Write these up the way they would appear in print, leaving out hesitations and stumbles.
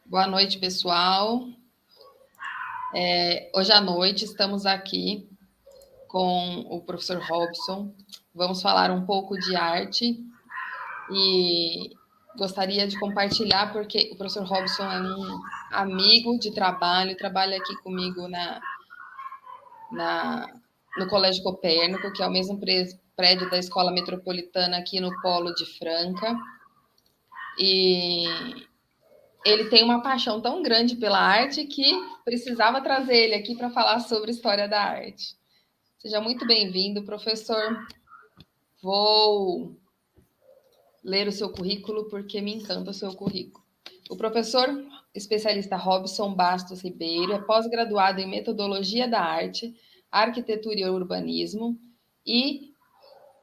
Boa noite, pessoal. Hoje à noite estamos aqui com o professor Robson. Vamos falar um pouco de arte e gostaria de compartilhar, porque o professor Robson é um amigo de trabalho, trabalha aqui comigo no Colégio Copérnico, que é o mesmo prédio da Escola Metropolitana aqui no Polo de Franca. E ele tem uma paixão tão grande pela arte que precisava trazer ele aqui para falar sobre história da arte. Seja muito bem-vindo, professor. Vou ler o seu currículo porque me encanta o seu currículo. O professor especialista Robson Bastos Ribeiro é pós-graduado em Metodologia da Arte, Arquitetura e Urbanismo e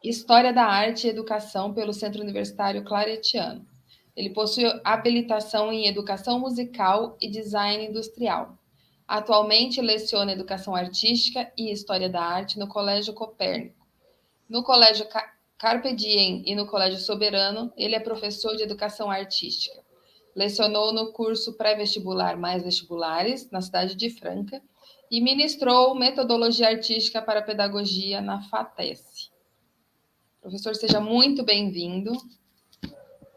História da Arte e Educação pelo Centro Universitário Claretiano. Ele possui habilitação em Educação Musical e Design Industrial. Atualmente leciona Educação Artística e História da Arte no Colégio Copérnico. No Colégio Carpe Diem e no Colégio Soberano, ele é professor de Educação Artística. Lecionou no curso pré-vestibular mais vestibulares, na cidade de Franca, e ministrou Metodologia Artística para Pedagogia na FATES. Professor, seja muito bem-vindo.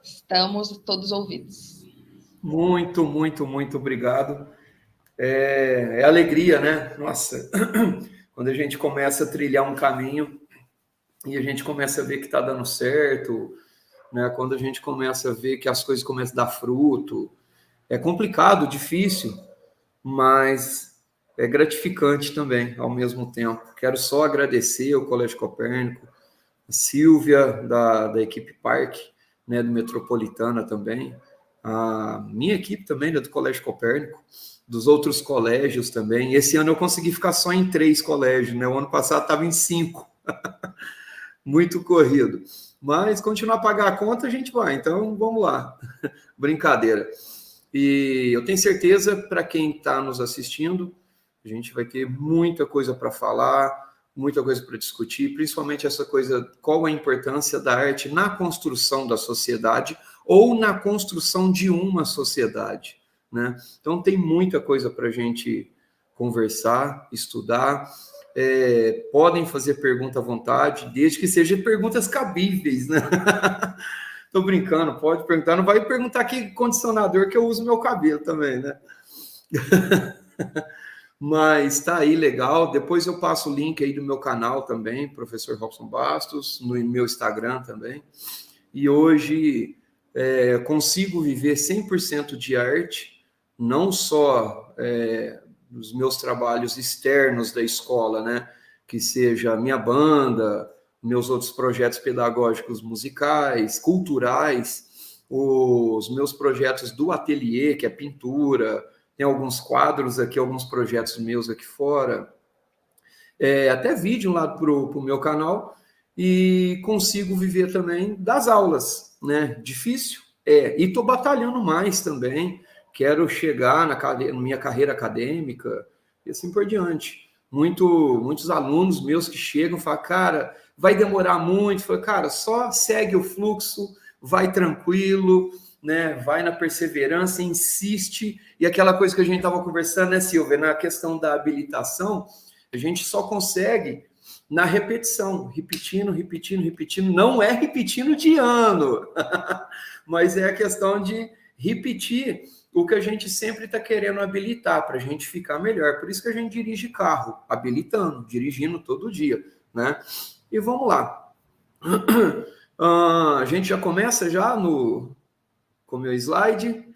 Estamos todos ouvidos. Muito obrigado. É alegria, né? Nossa, quando a gente começa a trilhar um caminho e a gente começa a ver que está dando certo, né? Quando a gente começa a ver que as coisas começam a dar fruto, é complicado, difícil, mas é gratificante também, ao mesmo tempo. Quero só agradecer ao Colégio Copérnico, a Silvia, da equipe Parque, né, do Metropolitana também, a minha equipe também, né, do Colégio Copérnico, dos outros colégios também. Esse ano eu consegui ficar só em 3 colégios, né? O ano passado estava em 5. Muito corrido. Mas continuar a pagar a conta, a gente vai. Então, vamos lá. Brincadeira. E eu tenho certeza, para quem está nos assistindo, a gente vai ter muita coisa para falar, muita coisa para discutir, principalmente essa coisa, qual a importância da arte na construção da sociedade ou na construção de uma sociedade, né? Então, tem muita coisa para a gente conversar, estudar. Podem fazer pergunta à vontade, desde que sejam perguntas cabíveis, né? Tô brincando, pode perguntar. Não vai perguntar que condicionador que eu uso no meu cabelo também, né? Mas tá aí legal. Depois eu passo o link aí do meu canal também, Professor Robson Bastos, no meu Instagram também. E hoje consigo viver 100% de arte, não só dos meus trabalhos externos da escola, né? Que seja a minha banda, meus outros projetos pedagógicos musicais, culturais, os meus projetos do ateliê, que é pintura, tem alguns quadros aqui, alguns projetos meus aqui fora, até vídeo lá para o meu canal, e consigo viver também das aulas, né? Difícil? E estou batalhando mais também, quero chegar na minha carreira acadêmica, e assim por diante. Muitos alunos meus que chegam e falam, cara, vai demorar muito. Falo, cara, só segue o fluxo, vai tranquilo, né? Vai na perseverança, insiste. E aquela coisa que a gente estava conversando, né, Silvia, na questão da habilitação, a gente só consegue na repetição, repetindo. Não é repetindo de ano, mas é a questão de repetir o que a gente sempre está querendo habilitar para a gente ficar melhor. Por isso que a gente dirige carro, habilitando, dirigindo todo dia, né? E vamos lá. A gente já começa já com o meu slide.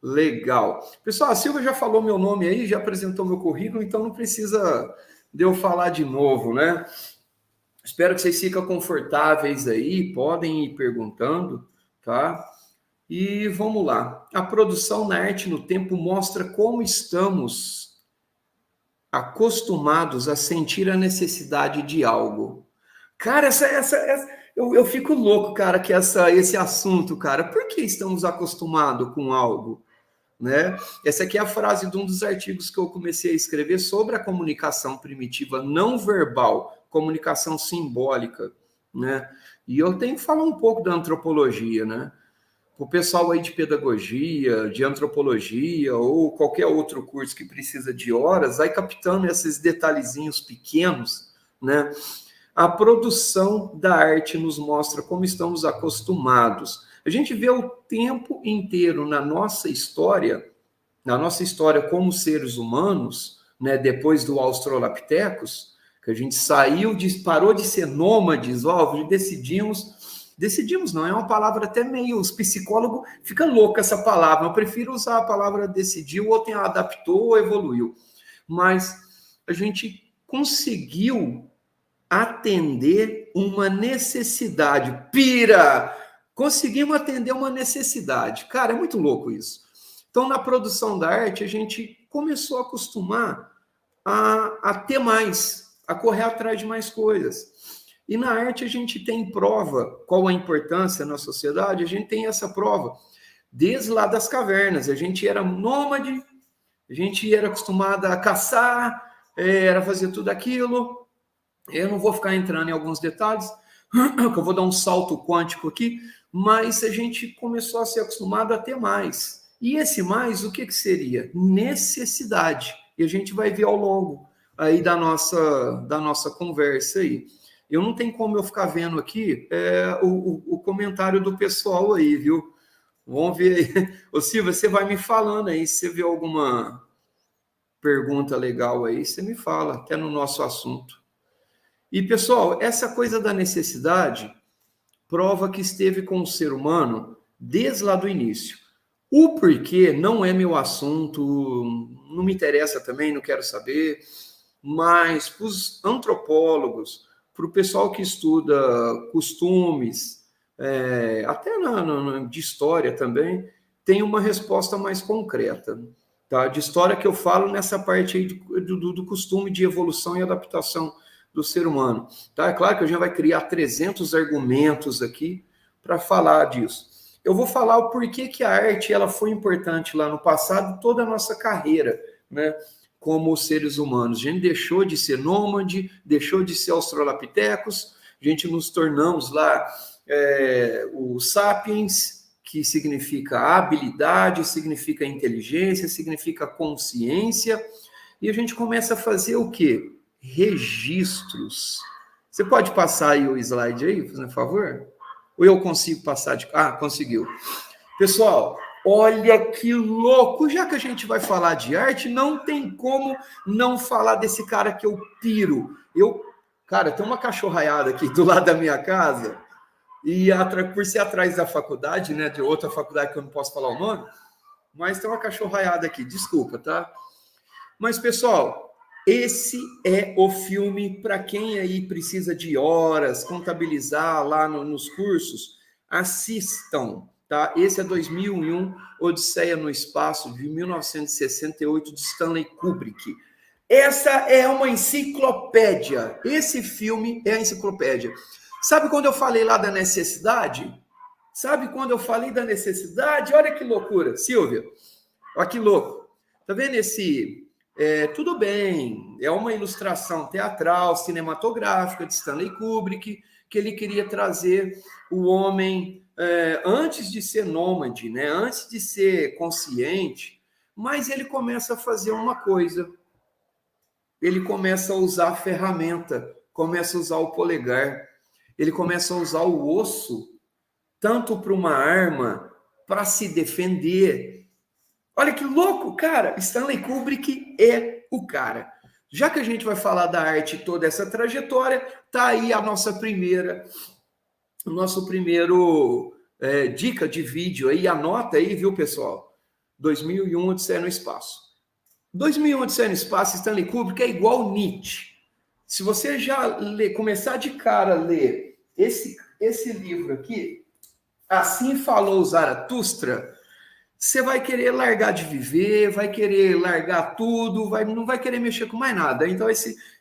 Legal. Pessoal, a Silvia já falou meu nome aí, já apresentou meu currículo, então não precisa de eu falar de novo, né? Espero que vocês fiquem confortáveis aí, podem ir perguntando, tá? E vamos lá. A produção na arte no tempo mostra como estamos acostumados a sentir a necessidade de algo. Cara, eu fico louco, cara, que esse assunto, cara. Por que estamos acostumados com algo? Né? Essa aqui é a frase de um dos artigos que eu comecei a escrever sobre a comunicação primitiva não verbal, comunicação simbólica, né? E eu tenho que falar um pouco da antropologia, né? o pessoal aí de pedagogia, de antropologia ou qualquer outro curso que precisa de horas, vai captando esses detalhezinhos pequenos, né? A produção da arte nos mostra como estamos acostumados. A gente vê o tempo inteiro na nossa história como seres humanos, né, depois do Australopithecus, que a gente parou de ser nômades, decidimos não, é uma palavra até meio, os psicólogos fica louca essa palavra, eu prefiro usar a palavra decidiu, ou adaptou ou evoluiu, mas a gente conseguiu atender uma necessidade, conseguimos atender uma necessidade, cara, é muito louco isso. Então, na produção da arte, a gente começou a acostumar a ter mais, a correr atrás de mais coisas. E na arte a gente tem prova, qual a importância na sociedade, a gente tem essa prova. Desde lá das cavernas, a gente era nômade, a gente era acostumado a caçar, era fazer tudo aquilo. Eu não vou ficar entrando em alguns detalhes, que eu vou dar um salto quântico aqui, mas a gente começou a ser acostumado a ter mais. E esse mais, o que seria? Necessidade. E a gente vai ver ao longo aí da nossa conversa aí. Eu não tenho como eu ficar vendo aqui o comentário do pessoal aí, viu? Vamos ver aí. Ô Silvia, você vai me falando aí, se você vê alguma pergunta legal aí, você me fala, até no nosso assunto. E, pessoal, essa coisa da necessidade prova que esteve com o ser humano desde lá do início. O porquê não é meu assunto, não me interessa também, não quero saber, mas para os antropólogos, para o pessoal que estuda costumes, até de história também, tem uma resposta mais concreta. Tá? De história que eu falo nessa parte aí do costume de evolução e adaptação do ser humano. Tá? É claro que a gente vai criar 300 argumentos aqui para falar disso. Eu vou falar o porquê que a arte ela foi importante lá no passado, toda a nossa carreira, né, como seres humanos. A gente deixou de ser nômade, deixou de ser australopithecus, a gente nos tornamos lá os sapiens, que significa habilidade, significa inteligência, significa consciência, e a gente começa a fazer o quê? Registros. Você pode passar aí o slide aí, por favor? Ou eu consigo passar de... Ah, conseguiu. Pessoal, olha que louco! Já que a gente vai falar de arte, não tem como não falar desse cara que eu piro. Cara, tem uma cachorraiada aqui do lado da minha casa, e por ser atrás da faculdade, né, de outra faculdade que eu não posso falar o nome, mas tem uma cachorraiada aqui, desculpa, tá? Mas, pessoal, esse é o filme para quem aí precisa de horas, contabilizar lá nos cursos, assistam, tá? Esse é 2001, Odisseia no Espaço, de 1968, de Stanley Kubrick. Essa é uma enciclopédia. Esse filme é a enciclopédia. Sabe quando eu falei lá da necessidade? Olha que loucura. Silvia, olha que louco. Tá vendo esse... tudo bem, é uma ilustração teatral, cinematográfica de Stanley Kubrick, que ele queria trazer o homem antes de ser nômade, né? Antes de ser consciente, mas ele começa a fazer uma coisa. Ele começa a usar a ferramenta, começa a usar o polegar, ele começa a usar o osso, tanto para uma arma, para se defender. Olha que louco, cara! Stanley Kubrick é o cara. Já que a gente vai falar da arte e toda essa trajetória, tá aí a nosso primeiro dica de vídeo aí, anota aí, viu, pessoal? 2001, Odisseia no Espaço. 2001, Odisseia no Espaço, Stanley Kubrick é igual Nietzsche. Se você já começar de cara a ler esse livro aqui, Assim Falou Zaratustra, você vai querer largar de viver, vai querer largar tudo, não vai querer mexer com mais nada. Então,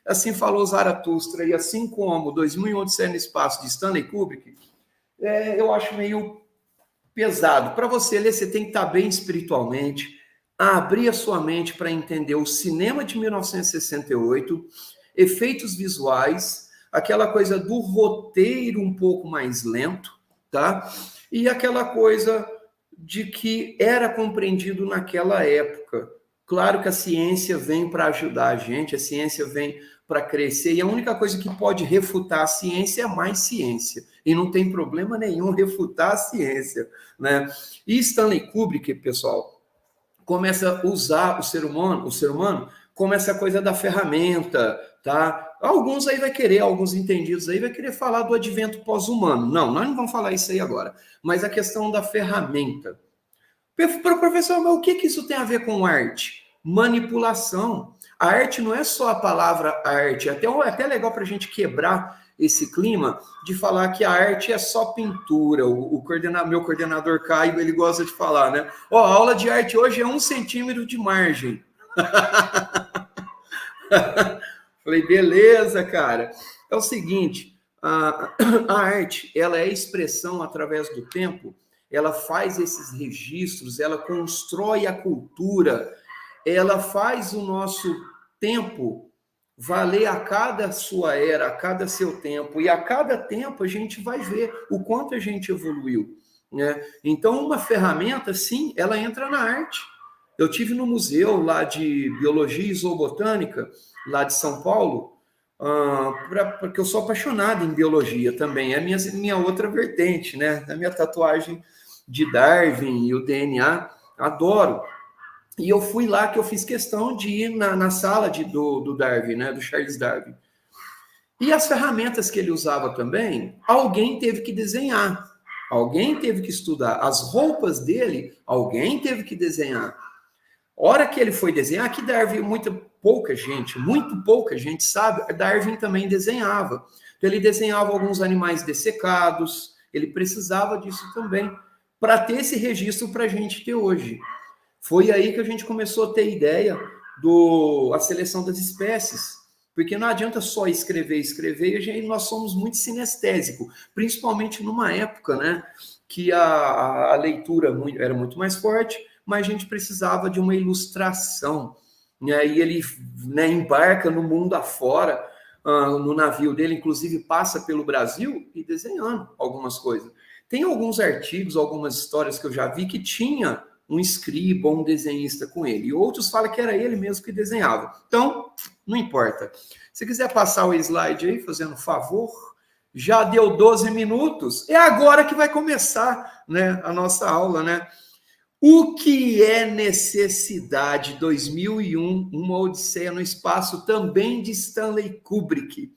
Assim Falou Zaratustra e assim como 2001, Odisseia no Espaço, de Stanley Kubrick, eu acho meio pesado. Para você ler, você tem que estar bem espiritualmente, abrir a sua mente para entender o cinema de 1968, efeitos visuais, aquela coisa do roteiro um pouco mais lento, tá? E aquela coisa de que era compreendido naquela época. Claro que a ciência vem para ajudar a gente, a ciência vem para crescer, e a única coisa que pode refutar a ciência é mais ciência. E não tem problema nenhum refutar a ciência, né? E Stanley Kubrick, pessoal, começa a usar o ser humano como essa coisa da ferramenta, tá? Alguns aí vai querer, alguns entendidos aí vai querer falar do advento pós-humano. Não, nós não vamos falar isso aí agora. Mas a questão da ferramenta. Professor, mas o que isso tem a ver com arte? Manipulação. A arte não é só a palavra arte. É até legal para a gente quebrar esse clima de falar que a arte é só pintura. Meu coordenador Caio, ele gosta de falar, né? Ó, a aula de arte hoje é 1 centímetro de margem. Falei, beleza, cara. É o seguinte, a arte, ela é expressão através do tempo, ela faz esses registros, ela constrói a cultura, ela faz o nosso tempo valer a cada sua era, a cada seu tempo, e a cada tempo a gente vai ver o quanto a gente evoluiu, né? Então, uma ferramenta, sim, ela entra na arte. Eu tive no museu lá de Biologia e Zoobotânica, lá de São Paulo, porque eu sou apaixonado em biologia também, é minha outra vertente, né? A minha tatuagem de Darwin e o DNA, adoro. E eu fui lá que eu fiz questão de ir na sala do Darwin, né? Do Charles Darwin. E as ferramentas que ele usava também, alguém teve que desenhar, alguém teve que estudar. As roupas dele, alguém teve que desenhar. Hora que ele foi desenhar, que Darwin, muito pouca gente sabe, Darwin também desenhava. Então, ele desenhava alguns animais dessecados, ele precisava disso também, para ter esse registro para a gente ter hoje. Foi aí que a gente começou a ter ideia a seleção das espécies, porque não adianta só escrever, e nós somos muito sinestésicos, principalmente numa época, né, que a leitura era muito mais forte, mas a gente precisava de uma ilustração. E aí ele, né, embarca no mundo afora, no navio dele, inclusive passa pelo Brasil e desenhando algumas coisas. Tem alguns artigos, algumas histórias que eu já vi que tinha um escriba, um desenhista com ele, e outros falam que era ele mesmo que desenhava. Então, não importa. Se quiser passar o slide aí, fazendo um favor, já deu 12 minutos, é agora que vai começar, né, a nossa aula, né? O que é Necessidade 2001, uma Odisseia no Espaço, também de Stanley Kubrick.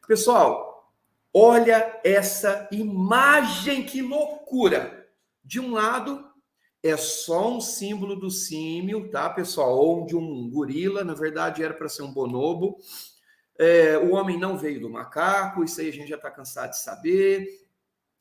Pessoal, olha essa imagem, que loucura! De um lado, é só um símbolo do símio, tá, pessoal? Ou de um gorila, na verdade era para ser um bonobo. O homem não veio do macaco, isso aí a gente já está cansado de saber.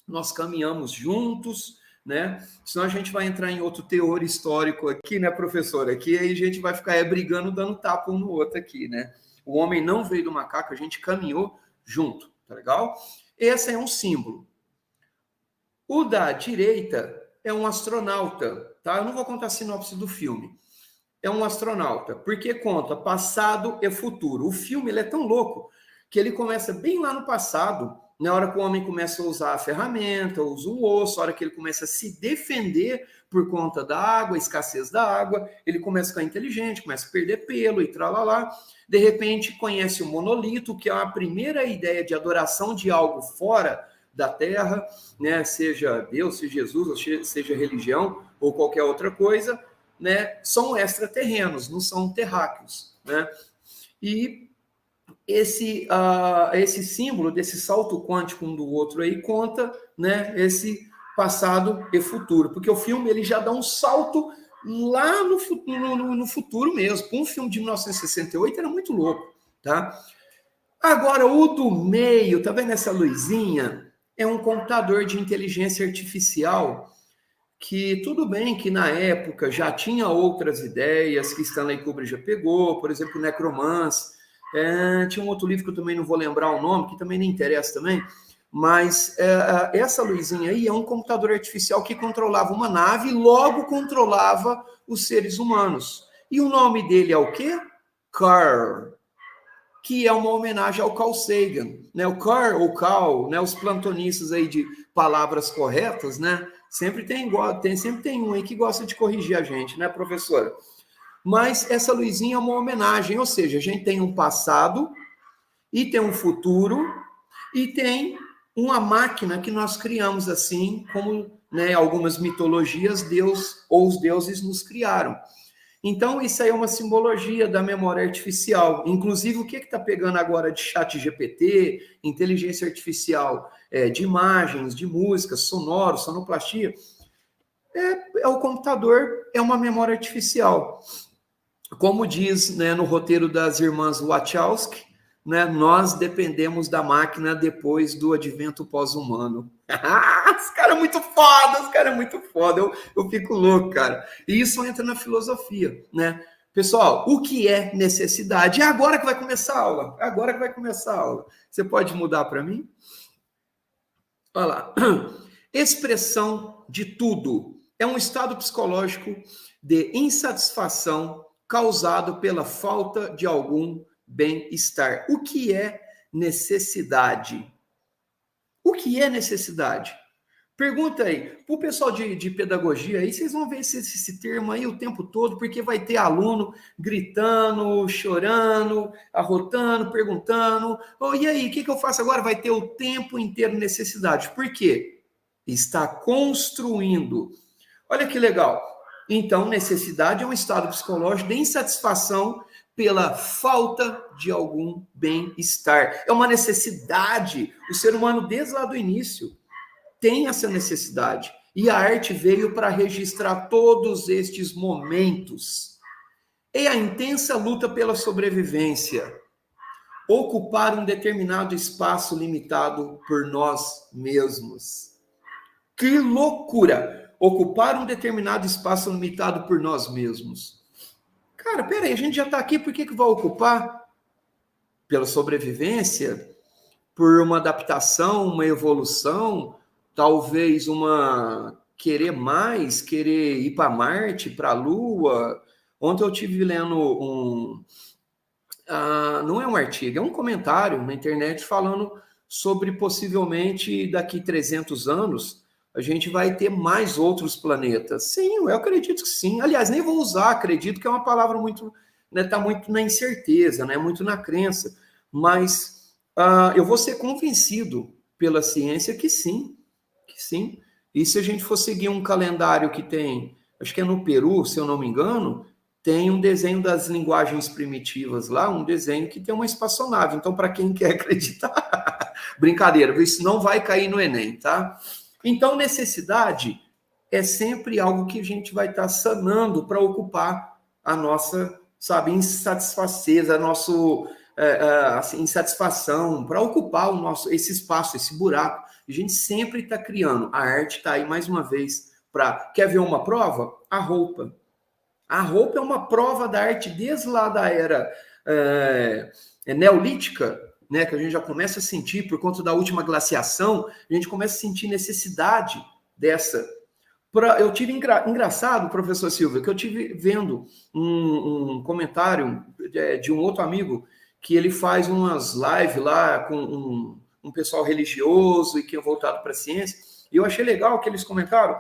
Nós caminhamos juntos, né? Senão a gente vai entrar em outro teor histórico aqui, né, professor? Aqui aí a gente vai ficar brigando, dando tapa um no outro aqui, né? O homem não veio do macaco, a gente caminhou junto, tá legal? Esse é um símbolo. O da direita é um astronauta, tá? Eu não vou contar a sinopse do filme. É um astronauta, porque conta passado e futuro. O filme ele é tão louco que ele começa bem lá no passado, na hora que o homem começa a usar a ferramenta, usa um osso, na hora que ele começa a se defender por conta da água, a escassez da água, ele começa a ficar inteligente, começa a perder pelo e tralalá. De repente, conhece o monolito, que é a primeira ideia de adoração de algo fora da Terra, né? Seja Deus, seja Jesus, seja religião ou qualquer outra coisa, né? São extraterrenos, não são terráqueos, né? E esse símbolo desse salto quântico um do outro aí conta, né, esse passado e futuro, porque o filme ele já dá um salto lá no futuro mesmo. Um filme de 1968 era muito louco, tá? Agora, o do meio, tá vendo essa luzinha? É um computador de inteligência artificial que tudo bem que na época já tinha outras ideias que Stanley Kubrick já pegou, por exemplo, Necromance. Tinha um outro livro que eu também não vou lembrar o nome, que também nem interessa também, mas essa luzinha aí é um computador artificial que controlava uma nave e logo controlava os seres humanos. E o nome dele é o quê? Carl, que é uma homenagem ao Carl Sagan, né? O Carl ou Carl, né? Os plantonistas aí de palavras corretas, né? Sempre tem um aí que gosta de corrigir a gente, né, professora? Mas essa luzinha é uma homenagem, ou seja, a gente tem um passado e tem um futuro e tem uma máquina que nós criamos assim, como, né, algumas mitologias, Deus ou os deuses nos criaram. Então, isso aí é uma simbologia da memória artificial. Inclusive, o que está pegando agora de chat GPT, inteligência artificial, de imagens, de músicas, sonoro, sonoplastia, é o computador, é uma memória artificial. Como diz, né, no roteiro das irmãs Wachowski, né, nós dependemos da máquina depois do advento pós-humano. Os caras é muito foda, os caras é muito foda. Eu fico louco, cara. E isso entra na filosofia, né? Pessoal, o que é necessidade? É agora que vai começar a aula. É agora que vai começar a aula. Você pode mudar para mim? Olha lá. Expressão de tudo. É um estado psicológico de insatisfação causado pela falta de algum bem-estar. O que é necessidade? O que é necessidade? Pergunta aí, para o pessoal de pedagogia aí, vocês vão ver esse termo aí o tempo todo, porque vai ter aluno gritando, chorando, arrotando, perguntando, e aí, o que eu faço agora? Vai ter o tempo inteiro necessidade. Por quê? Está construindo. Olha que legal. Então, necessidade é um estado psicológico de insatisfação pela falta de algum bem-estar. É uma necessidade. O ser humano, desde lá do início, tem essa necessidade. E a arte veio para registrar todos estes momentos. É a intensa luta pela sobrevivência. Ocupar um determinado espaço limitado por nós mesmos. Que loucura! Ocupar um determinado espaço limitado por nós mesmos. Cara, peraí, a gente já está aqui, por que vai ocupar? Pela sobrevivência? Por uma adaptação, uma evolução? Talvez uma querer mais, querer ir para Marte, para a Lua. Ontem eu estive lendo não é um artigo, é um comentário na internet falando sobre possivelmente daqui 300 anos a gente vai ter mais outros planetas. Sim, eu acredito que sim. Aliás, nem vou usar, acredito que é uma palavra muito, né, tá muito na incerteza, né, muito na crença. Mas eu vou ser convencido pela ciência que sim, que sim. E se a gente for seguir um calendário que tem, acho que é no Peru, se eu não me engano, tem um desenho das linguagens primitivas lá, um desenho que tem uma espaçonave. Então, para quem quer acreditar, brincadeira, isso não vai cair no Enem, tá? Então, necessidade é sempre algo que a gente vai estar sanando para ocupar a nossa, sabe, insatisfação, a nossa insatisfação, para ocupar o nosso, esse espaço, esse buraco. A gente sempre está criando. A arte está aí, mais uma vez, para... Quer ver uma prova? A roupa. A roupa é uma prova da arte desde lá da era neolítica, né, que a gente já começa a sentir, por conta da última glaciação, a gente começa a sentir necessidade dessa. Eu tive engraçado, professor Silvio, que eu tive vendo um comentário de um outro amigo, que ele faz umas lives lá com um pessoal religioso e que é voltado para a ciência, e eu achei legal que eles comentaram,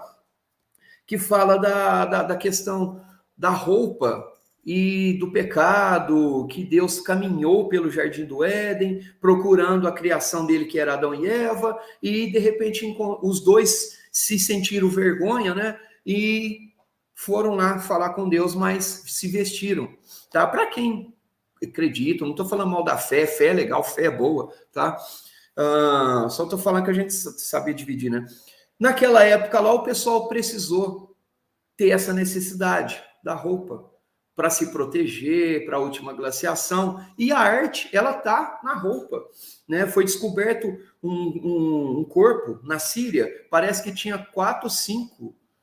que fala da questão da roupa e do pecado, que Deus caminhou pelo Jardim do Éden, procurando a criação dele, que era Adão e Eva, e de repente os dois se sentiram vergonha, né? E foram lá falar com Deus, mas se vestiram, tá? Para quem acredita, não estou falando mal da fé, fé é legal, fé é boa, tá? Só estou falando que a gente sabe dividir, né? Naquela época lá, o pessoal precisou ter essa necessidade da roupa para se proteger, para a última glaciação. E a arte, ela está na roupa, né? Foi descoberto um corpo na Síria, parece que tinha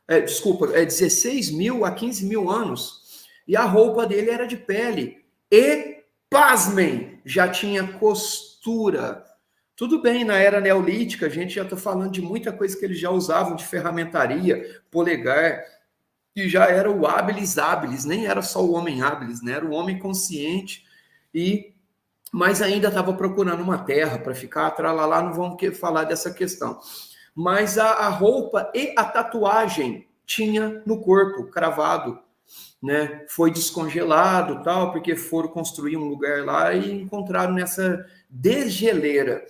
16 mil a 15 mil anos. E a roupa dele era de pele. E, pasmem, já tinha costura. Tudo bem, na era neolítica, a gente já está falando de muita coisa que eles já usavam de ferramentaria, polegar, que já era o habilis habilis, nem era só o homem habilis, né? Era o homem consciente, mas ainda estava procurando uma terra para ficar, tralalá, não vamos falar dessa questão. mas a roupa e a tatuagem tinha no corpo, cravado, né? Foi descongelado, tal, porque foram construir um lugar lá e encontraram nessa desgeleira.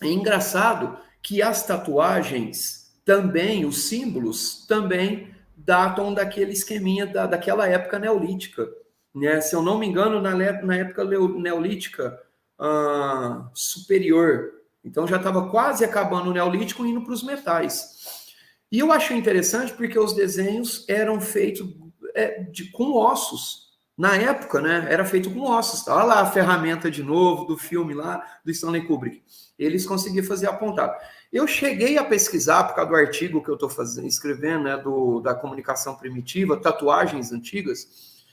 É engraçado que as tatuagens também, os símbolos também datam daquele esqueminha daquela época neolítica, né? Se eu não me engano, na época neolítica superior. Então já estava quase acabando o neolítico indo para os metais. E eu acho interessante porque os desenhos eram feitos com ossos. Na época, né, era feito com ossos. Olha lá a ferramenta de novo do filme lá do Stanley Kubrick. Eles conseguiam fazer apontado. Eu cheguei a pesquisar, por causa do artigo que eu estou escrevendo, né, da comunicação primitiva, tatuagens antigas,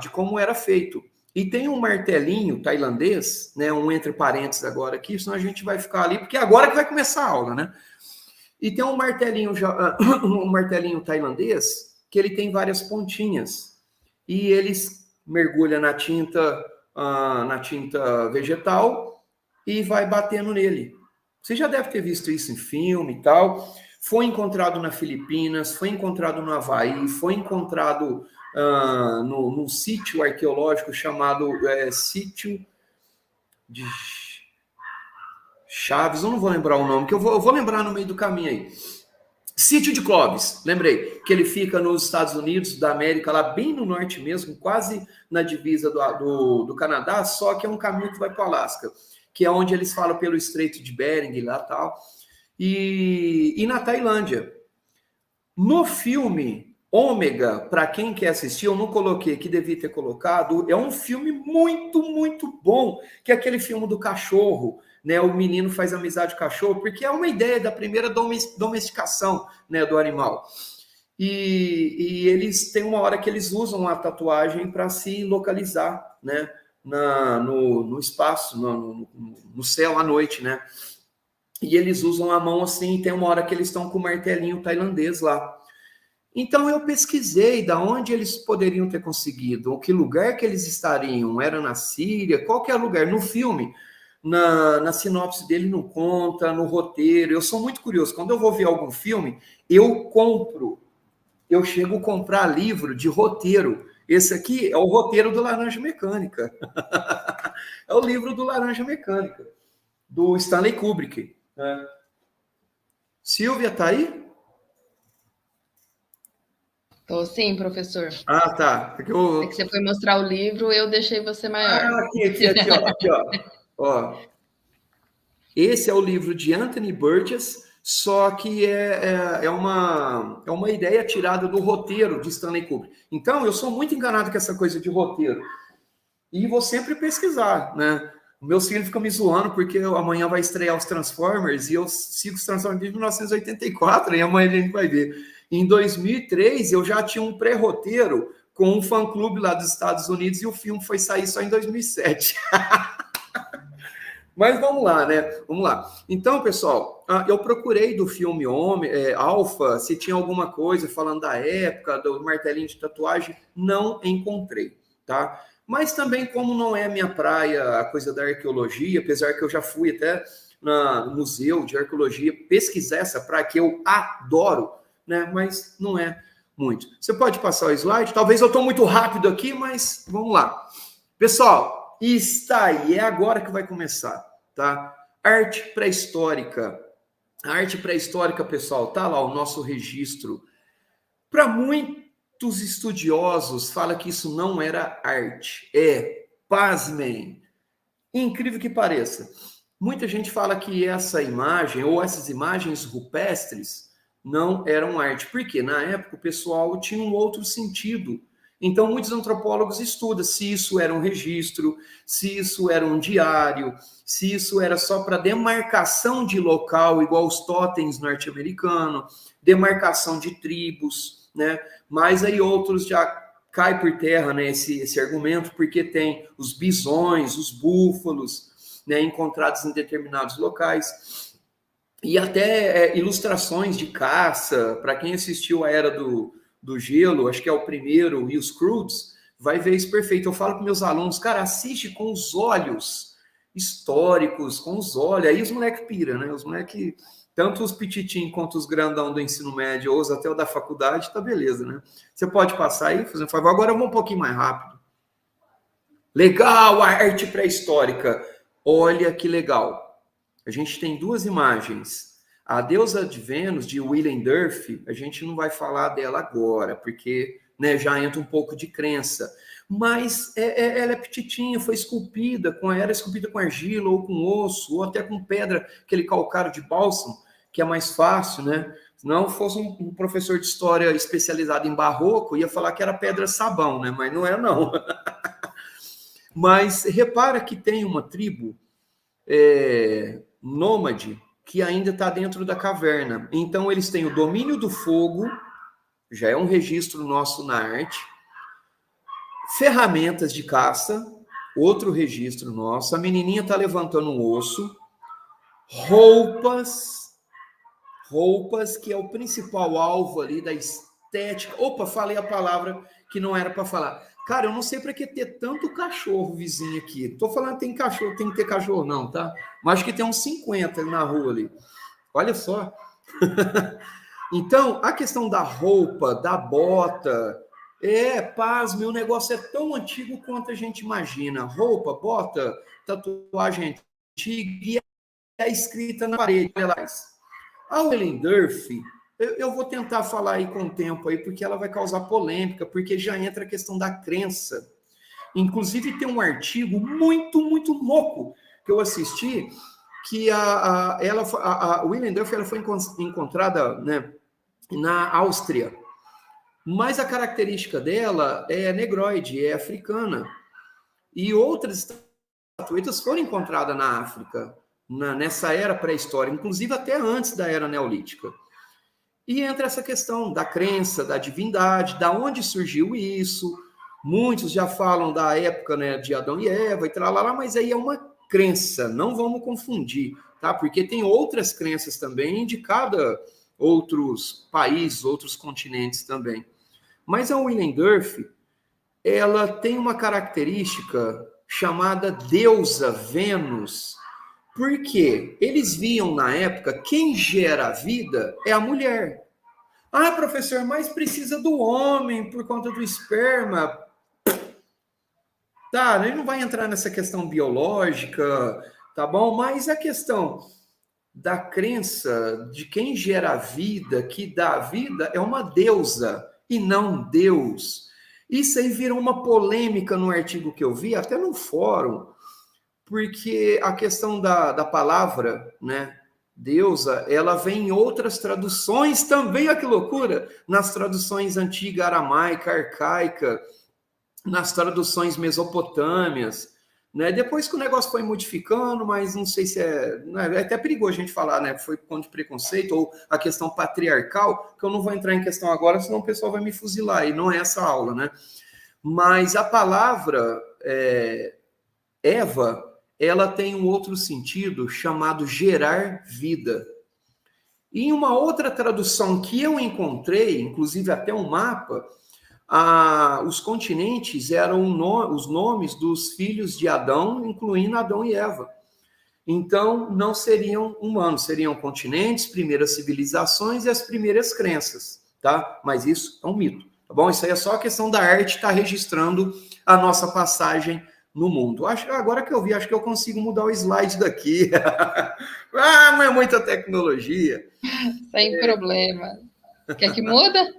de como era feito. E tem um martelinho tailandês, né, um entre parênteses agora aqui, senão a gente vai ficar ali, porque agora que vai começar a aula, né? E tem um martelinho, um martelinho tailandês que ele tem várias pontinhas. E eles mergulham na tinta vegetal e vai batendo nele. Você já deve ter visto isso em filme e tal. Foi encontrado na Filipinas, foi encontrado no Havaí, foi encontrado num sítio arqueológico chamado Sítio de Chaves, eu não vou lembrar o nome, que eu vou lembrar no meio do caminho aí. Sítio de Clovis, lembrei, que ele fica nos Estados Unidos da América, lá bem no norte mesmo, quase na divisa do Canadá, só que é um caminho que vai para o Alasca, que é onde eles falam pelo Estreito de Bering lá e tal, e na Tailândia. No filme Ômega, para quem quer assistir, eu não coloquei, que devia ter colocado, é um filme muito, muito bom, que é aquele filme do cachorro, né? O menino faz amizade com o cachorro, porque é uma ideia da primeira domesticação, né, do animal. E eles têm uma hora que eles usam a tatuagem para se localizar, né, no espaço, no céu à noite, né? E eles usam a mão assim, e tem uma hora que eles estão com o martelinho tailandês lá. Então eu pesquisei da onde eles poderiam ter conseguido, ou que lugar que eles estariam, era na Síria, qualquer lugar. No filme, na sinopse dele não conta, no roteiro. Eu sou muito curioso. Quando eu vou ver algum filme, eu chego a comprar livro de roteiro. Esse aqui é o roteiro do Laranja Mecânica. É o livro do Laranja Mecânica, do Stanley Kubrick. Né? Silvia, tá aí? Tô sim, professor. Ah, tá. Porque É que você foi mostrar o livro, eu deixei você maior. Aqui, ó. Esse é o livro de Anthony Burgess, só que é uma ideia tirada do roteiro de Stanley Kubrick. Então, eu sou muito enganado com essa coisa de roteiro. E vou sempre pesquisar, né? Meus filhos ficam me zoando porque amanhã vai estrear os Transformers e eu sigo os Transformers desde 1984 e amanhã a gente vai ver. Em 2003, eu já tinha um pré-roteiro com um fã-clube lá dos Estados Unidos e o filme foi sair só em 2007. Mas vamos lá, né? Vamos lá. Então, pessoal, eu procurei do filme Alpha, se tinha alguma coisa falando da época, do martelinho de tatuagem, não encontrei, tá? Mas também, como não é minha praia a coisa da arqueologia, apesar que eu já fui até no museu de arqueologia pesquisar essa praia, que eu adoro, né? Mas não é muito. Você pode passar o slide? Talvez eu estou muito rápido aqui, mas vamos lá. Pessoal, está aí, é agora que vai começar, tá? Arte pré-histórica. A arte pré-histórica, pessoal, tá lá o nosso registro. Para muitos estudiosos, fala que isso não era arte. Pasmem. Incrível que pareça. Muita gente fala que essa imagem, ou essas imagens rupestres, não eram arte. Porque na época o pessoal tinha um outro sentido. Então, muitos antropólogos estudam se isso era um registro, se isso era um diário, se isso era só para demarcação de local, igual os totens norte-americanos, demarcação de tribos, né? Mas aí outros já caem por terra, né, esse argumento, porque tem os bisões, os búfalos, né, encontrados em determinados locais, e até ilustrações de caça. Para quem assistiu a Era do Gelo, acho que é o primeiro, e os Croods, vai ver isso perfeito. Eu falo para meus alunos, cara, assiste com os olhos históricos com os olhos. Aí os moleques piram, né? Os moleques, tanto os pititim quanto os grandão do ensino médio, ou até o da faculdade, tá beleza, né? Você pode passar aí, fazendo favor. Agora eu vou um pouquinho mais rápido. Legal, a arte pré-histórica. Olha que legal. A gente tem duas imagens. A deusa de Vênus, de Willem Dafoe, a gente não vai falar dela agora, porque, né, já entra um pouco de crença. Mas ela é petitinha, foi esculpida, era esculpida com argila ou com osso, ou até com pedra, aquele calcário de bálsamo, que é mais fácil, né? Se não fosse um professor de história especializado em barroco, ia falar que era pedra sabão, né? Mas não é, não. Mas repara que tem uma tribo nômade que ainda está dentro da caverna. Então, eles têm o domínio do fogo, já é um registro nosso na arte, ferramentas de caça, outro registro nosso, a menininha está levantando um osso, roupas, que é o principal alvo ali da estética. Opa, falei a palavra que não era para falar. Cara, eu não sei para que ter tanto cachorro vizinho aqui. Tô falando que tem cachorro, tem que ter cachorro não, tá? Mas acho que tem uns 50 na rua ali. Olha só. Então, a questão da roupa, da bota, pasme, o negócio é tão antigo quanto a gente imagina. Roupa, bota, tatuagem antiga e é escrita na parede. A Willem Dafoe, eu vou tentar falar aí com o tempo aí, porque ela vai causar polêmica, porque já entra a questão da crença. Inclusive, tem um artigo muito, muito louco que eu assisti, que a Willem Dafoe foi encontrada, né, na Áustria. Mas a característica dela é negroide, é africana. E outras estatuetas foram encontradas na África, nessa era pré-histórica, inclusive até antes da era neolítica. E entra essa questão da crença, da divindade, da onde surgiu isso. Muitos já falam da época, né, de Adão e Eva e tralala, mas aí é uma crença, não vamos confundir, tá? Porque tem outras crenças também de cada outros países, outros continentes também. Mas a Willem Dafoe, ela tem uma característica chamada deusa Vênus, porque eles viam na época quem gera a vida é a mulher. Ah, professor, mas precisa do homem por conta do esperma. Tá, ele não vai entrar nessa questão biológica, tá bom? Mas a questão da crença de quem gera a vida, que dá a vida, é uma deusa e não Deus. Isso aí virou uma polêmica no artigo que eu vi, até no fórum, porque a questão da palavra, né, deusa, ela vem em outras traduções também, olha que loucura, nas traduções antiga, aramaica, arcaica, nas traduções mesopotâmias, né? Depois que o negócio foi modificando, mas não sei se é até perigoso a gente falar, né? Foi por conta de preconceito ou a questão patriarcal, que eu não vou entrar em questão agora, senão o pessoal vai me fuzilar, e não é essa aula, né? Mas a palavra Eva, ela tem um outro sentido chamado gerar vida. E em uma outra tradução que eu encontrei, inclusive até um mapa, os continentes eram os nomes dos filhos de Adão, incluindo Adão e Eva. Então, não seriam humanos, seriam continentes, primeiras civilizações e as primeiras crenças, tá? Mas isso é um mito, tá bom? Isso aí é só a questão da arte estar registrando a nossa passagem no mundo. Agora que eu vi, acho que eu consigo mudar o slide daqui. Não é muita tecnologia. Sem problema. Quer que muda?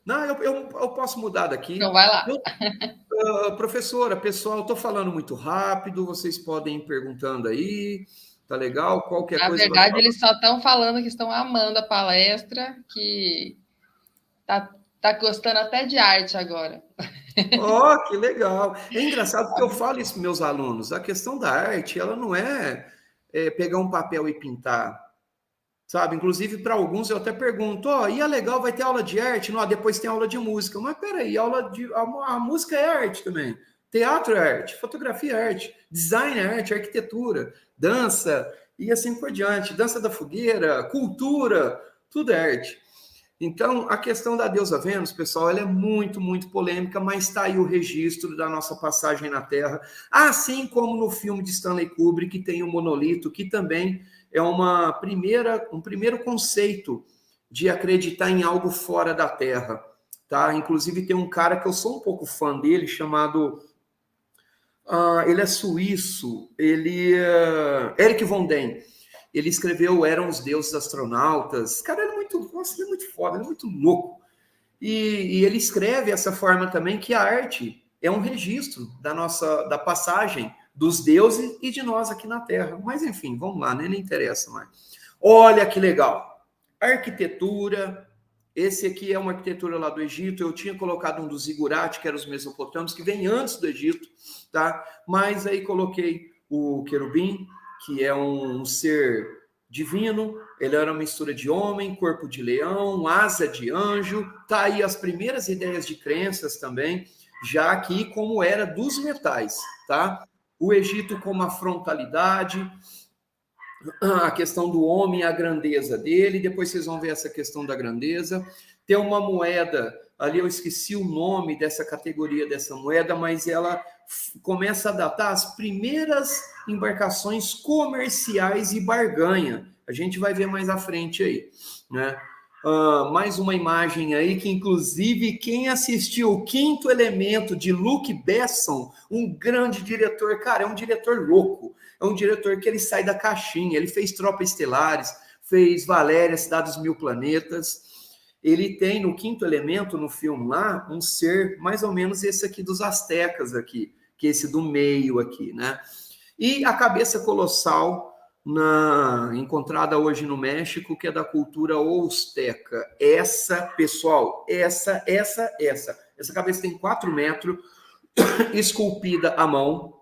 Não, eu posso mudar daqui. Então vai lá. Professora, pessoal, estou falando muito rápido, vocês podem ir perguntando aí, tá legal? Qualquer coisa. Na verdade, eles só estão falando que estão amando a palestra, que tá gostando até de arte agora. Oh, que legal! É engraçado porque eu falo isso para meus alunos. A questão da arte, ela não é pegar um papel e pintar. Sabe? Inclusive, para alguns eu até pergunto, e é legal, vai ter aula de arte? Não, depois tem aula de música. Mas peraí, a música é arte também. Teatro é arte, fotografia é arte, design é arte, arquitetura, dança e assim por diante. Dança da fogueira, cultura, tudo é arte. Então, a questão da deusa Vênus, pessoal, ela é muito, muito polêmica, mas está aí o registro da nossa passagem na Terra, assim como no filme de Stanley Kubrick, que tem o monolito, que também é um primeiro conceito de acreditar em algo fora da Terra, tá? Inclusive tem um cara que eu sou um pouco fã dele, chamado... ele é suíço, Eric von Däniken. Ele escreveu Eram os Deuses Astronautas. Cara, ele é muito, nossa, ele é muito foda, ele é muito louco. E ele escreve essa forma também que a arte é um registro da passagem dos deuses e de nós aqui na Terra. Mas enfim, vamos lá, nem interessa mais. Olha que legal. Arquitetura. Esse aqui é uma arquitetura lá do Egito. Eu tinha colocado um dos zigurate, que eram os mesopotâmicos, que vem antes do Egito, tá? Mas aí coloquei o querubim, que é um ser divino, ele era uma mistura de homem, corpo de leão, asa de anjo, tá aí as primeiras ideias de crenças também, já aqui como era dos metais, tá? O Egito como a frontalidade, a questão do homem, a grandeza dele, depois vocês vão ver essa questão da grandeza. Tem uma moeda, ali eu esqueci o nome dessa categoria dessa moeda, mas ela começa a datar as primeiras embarcações comerciais e barganha. A gente vai ver mais à frente aí, né? Mais uma imagem aí que, inclusive, quem assistiu o Quinto Elemento de Luc Besson, um grande diretor, cara, é um diretor louco, é um diretor que ele sai da caixinha, ele fez Tropas Estelares, fez Valéria, Cidade dos Mil Planetas. Ele tem no Quinto Elemento, no filme lá, um ser mais ou menos esse aqui dos astecas aqui, que é esse do meio aqui, né? E a cabeça colossal encontrada hoje no México, que é da cultura Olsteca. Essa, pessoal, essa cabeça tem 4 metros, esculpida à mão.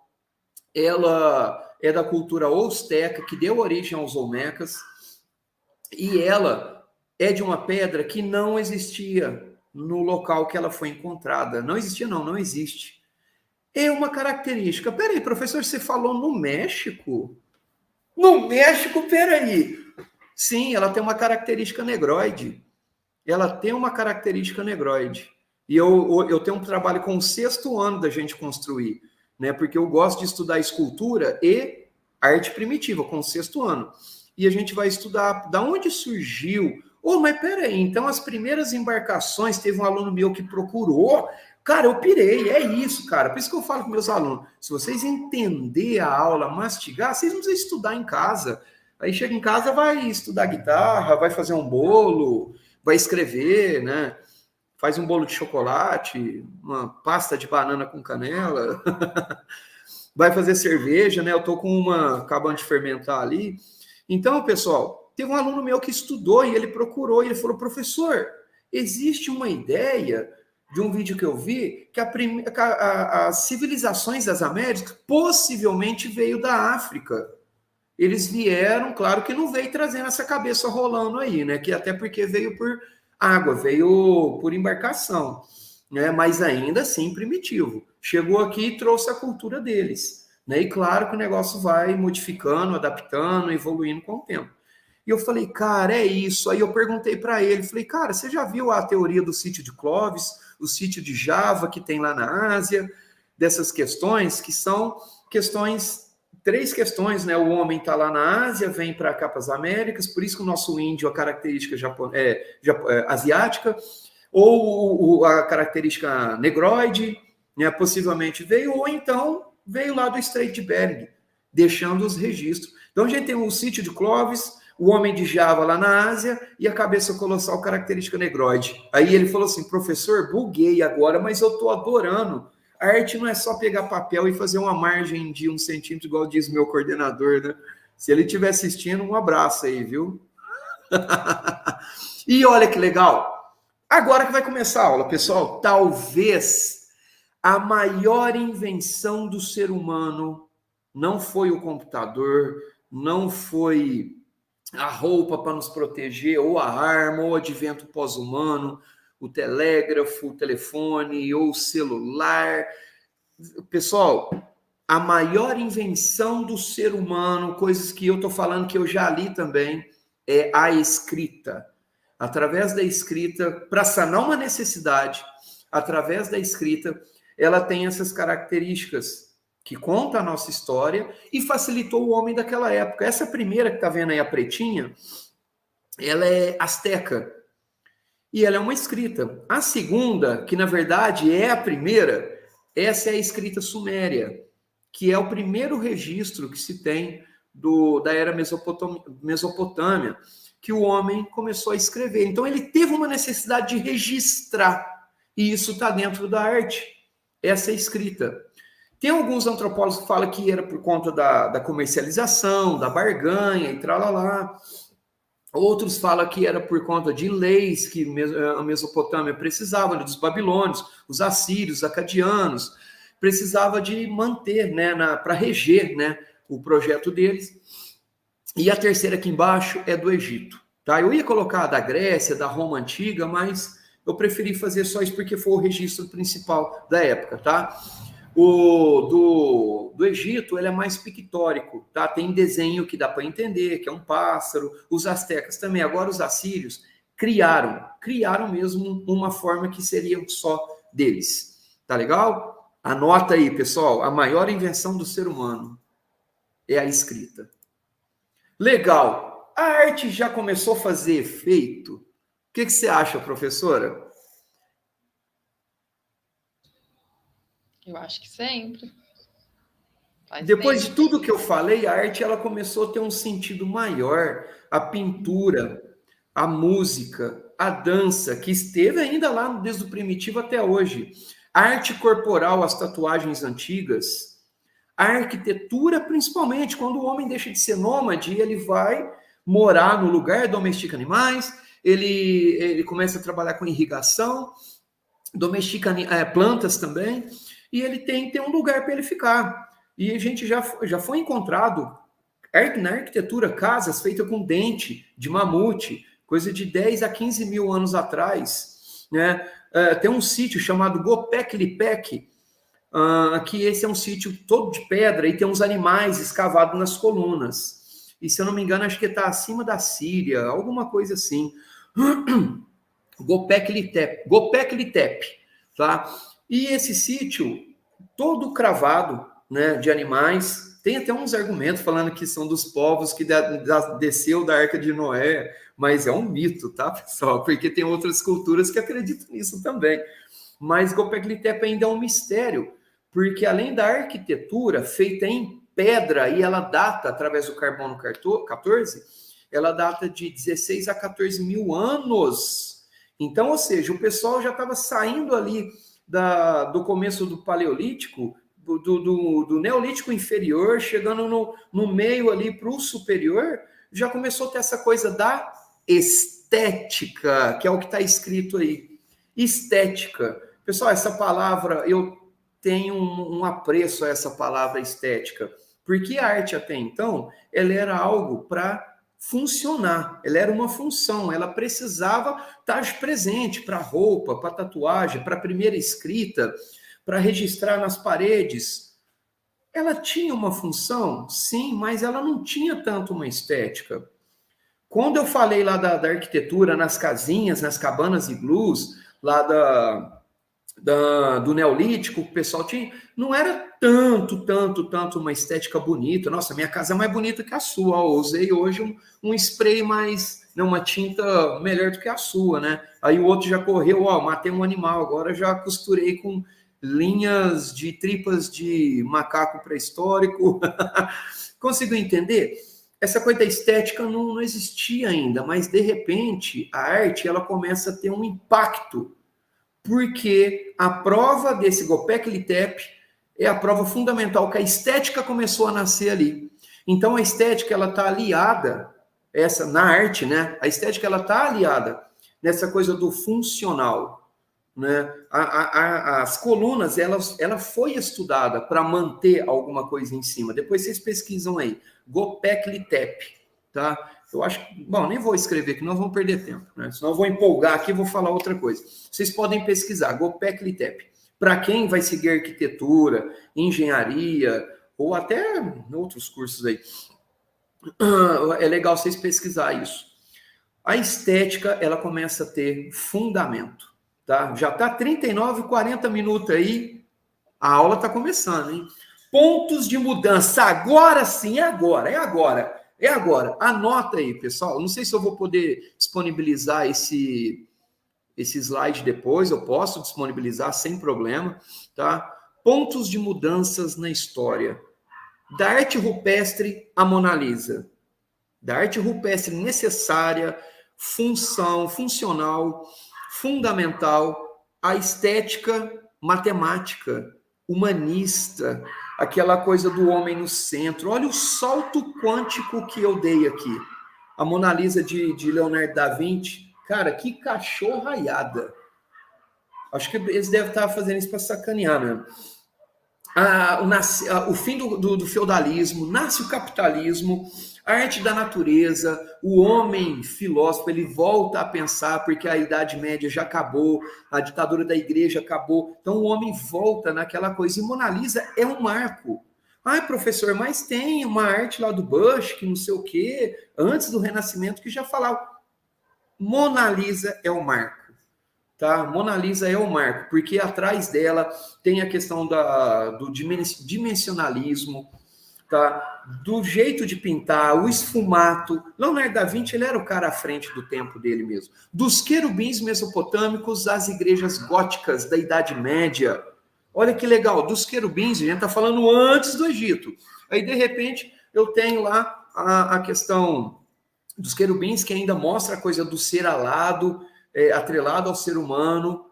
Ela é da cultura Olsteca, que deu origem aos Olmecas, e ela é de uma pedra que não existia no local que ela foi encontrada. Não existia, não existe. É uma característica. Peraí, professor, você falou no México? No México, peraí. Sim, ela tem uma característica negroide. Ela tem uma característica negroide. E eu tenho um trabalho com o 6º ano da gente construir, né? Porque eu gosto de estudar escultura e arte primitiva, com o 6º ano. E a gente vai estudar da onde surgiu. Mas peraí, então as primeiras embarcações, teve um aluno meu que procurou. Cara, eu pirei, é isso, cara. Por isso que eu falo com meus alunos, se vocês entenderem a aula, mastigar, vocês não precisam estudar em casa. Aí chega em casa, vai estudar guitarra, vai fazer um bolo, vai escrever, né? Faz um bolo de chocolate, uma pasta de banana com canela, vai fazer cerveja, né? Eu tô com uma acabando de fermentar ali. Então, pessoal, teve um aluno meu que estudou e ele procurou, e ele falou, professor, existe uma ideia de um vídeo que eu vi, que as civilizações das Américas possivelmente veio da África. Eles vieram, claro que não veio trazendo essa cabeça rolando aí, né? Que até porque veio por água, veio por embarcação, né? Mas ainda assim primitivo. Chegou aqui e trouxe a cultura deles, né? E claro que o negócio vai modificando, adaptando, evoluindo com o tempo. E eu falei, cara, é isso. Aí eu perguntei para ele, falei, cara, você já viu a teoria do sítio de Clovis, o sítio de Java que tem lá na Ásia, dessas questões que são questões, 3 questões, né? O homem está lá na Ásia, vem para cá para as Américas, por isso que o nosso índio, a característica asiática, ou a característica negroide, né? Possivelmente veio, ou então veio lá do Estreito de Bering, deixando os registros. Então a gente tem o sítio de Clovis, o homem de Java lá na Ásia e a cabeça colossal característica negroide. Aí ele falou assim, professor, buguei agora, mas eu estou adorando. A arte não é só pegar papel e fazer uma margem de 1 centímetro, igual diz meu coordenador, né? Se ele estiver assistindo, um abraço aí, viu? E olha que legal. Agora que vai começar a aula, pessoal, talvez a maior invenção do ser humano não foi o computador, não foi a roupa para nos proteger, ou a arma, ou o advento pós-humano, o telégrafo, o telefone, ou o celular. Pessoal, a maior invenção do ser humano, coisas que eu estou falando que eu já li também, é a escrita. através da escrita, para sanar uma necessidade, através da escrita, ela tem essas características que conta a nossa história e facilitou o homem daquela época. Essa primeira que está vendo aí, a pretinha, ela é asteca e ela é uma escrita. A segunda, que na verdade é a primeira, essa é a escrita suméria, que é o primeiro registro que se tem da era Mesopotâmia, que o homem começou a escrever. Então ele teve uma necessidade de registrar, e isso está dentro da arte, essa escrita. Tem alguns antropólogos que falam que era por conta da comercialização, da barganha e tralalá. Outros falam que era por conta de leis que a Mesopotâmia precisava, dos babilônios, os assírios, os acadianos, precisava de manter, né, para reger, né, o projeto deles. E a terceira aqui embaixo é do Egito. Tá? Eu ia colocar da Grécia, da Roma Antiga, mas eu preferi fazer só isso porque foi o registro principal da época. Tá? O do Egito, ele é mais pictórico, tá? Tem desenho que dá para entender, que é um pássaro. Os astecas também. Agora os assírios criaram mesmo uma forma que seria só deles. Tá legal? Anota aí, pessoal, a maior invenção do ser humano é a escrita. Legal. A arte já começou a fazer efeito? O que você acha, professora? Eu acho que sempre. Depois de tudo que eu falei, a arte ela começou a ter um sentido maior. A pintura, a música, a dança, que esteve ainda lá desde o primitivo até hoje. A arte corporal, as tatuagens antigas. A arquitetura, principalmente, quando o homem deixa de ser nômade, ele vai morar no lugar, domestica animais, ele começa a trabalhar com irrigação, domestica plantas também, e ele tem que ter um lugar para ele ficar. E a gente já foi encontrado na arquitetura casas feitas com dente de mamute, coisa de 10 a 15 mil anos atrás. Né? Tem um sítio chamado Göbekli Tepe, que esse é um sítio todo de pedra e tem uns animais escavados nas colunas. E se eu não me engano, acho que está acima da Síria, alguma coisa assim. Göbekli Tepe, tá? E esse sítio todo cravado, né, de animais. Tem até uns argumentos falando que são dos povos que desceu da Arca de Noé, mas é um mito, tá, pessoal? Porque tem outras culturas que acreditam nisso também. Mas Göbekli Tepe ainda é um mistério, porque além da arquitetura feita em pedra, e ela data, através do carbono 14, ela data de 16 a 14 mil anos. Então, ou seja, o pessoal já estava saindo ali do começo do Paleolítico, do Neolítico inferior, chegando no meio ali para o superior, já começou a ter essa coisa da estética, que é o que está escrito aí. Estética. Pessoal, essa palavra, eu tenho um apreço a essa palavra estética, porque a arte até então, ela era algo para funcionar, ela era uma função, ela precisava estar presente para roupa, para tatuagem, para primeira escrita, para registrar nas paredes. Ela tinha uma função, sim, mas ela não tinha tanto uma estética. Quando eu falei lá da arquitetura, nas casinhas, nas cabanas iglus, lá do Neolítico, o pessoal tinha, não era tanto uma estética bonita. Nossa, minha casa é mais bonita que a sua. Eu usei hoje um spray mais, né, uma tinta melhor do que a sua, né? Aí o outro já correu, matei um animal, agora já costurei com linhas de tripas de macaco pré-histórico. Conseguiu entender? Essa coisa da estética não existia ainda, mas de repente a arte ela começa a ter um impacto, porque a prova desse Göbekli Tepe é a prova fundamental que a estética começou a nascer ali. Então a estética ela está aliada na arte, né? A estética ela está aliada nessa coisa do funcional, né? As colunas ela foi estudada para manter alguma coisa em cima. Depois vocês pesquisam aí, Göbekli Tepe, tá? Eu acho que, bom, nem vou escrever aqui, nós vamos perder tempo, né? Senão eu vou empolgar aqui e vou falar outra coisa. Vocês podem pesquisar, Göbekli Tepe. Para quem vai seguir arquitetura, engenharia, ou até outros cursos aí, é legal vocês pesquisar isso. a estética, ela começa a ter fundamento, tá? Já está 39, 40 minutos aí, a aula está começando, hein? Pontos de mudança, agora sim, é agora, é agora, é agora. Anota aí, pessoal, não sei se eu vou poder disponibilizar esse slide depois, eu posso disponibilizar sem problema, tá? Pontos de mudanças na história. Da arte rupestre à Mona Lisa. Da arte rupestre necessária, funcional, fundamental, a estética matemática, humanista, aquela coisa do homem no centro. Olha o salto quântico que eu dei aqui. A Mona Lisa de Leonardo da Vinci, cara, que cachorraiada. Acho que eles devem estar fazendo isso para sacanear mesmo. O fim do feudalismo, nasce o capitalismo, a arte da natureza, o homem filósofo, ele volta a pensar, porque a Idade Média já acabou, a ditadura da igreja acabou, então o homem volta naquela coisa, e Mona Lisa é um marco. Ai, professor, mas tem uma arte lá do Bush, que não sei o quê, antes do Renascimento, que já falava. Mona Lisa é um marco. Tá? Mona Lisa é o marco, porque atrás dela tem a questão do dimensionalismo, tá? Do jeito de pintar, o esfumato. Leonardo da Vinci, ele era o cara à frente do tempo dele mesmo. Dos querubins mesopotâmicos às igrejas góticas da Idade Média. Olha que legal, dos querubins, a gente está falando antes do Egito. Aí, de repente, eu tenho lá a questão dos querubins, que ainda mostra a coisa do ser alado, atrelado ao ser humano.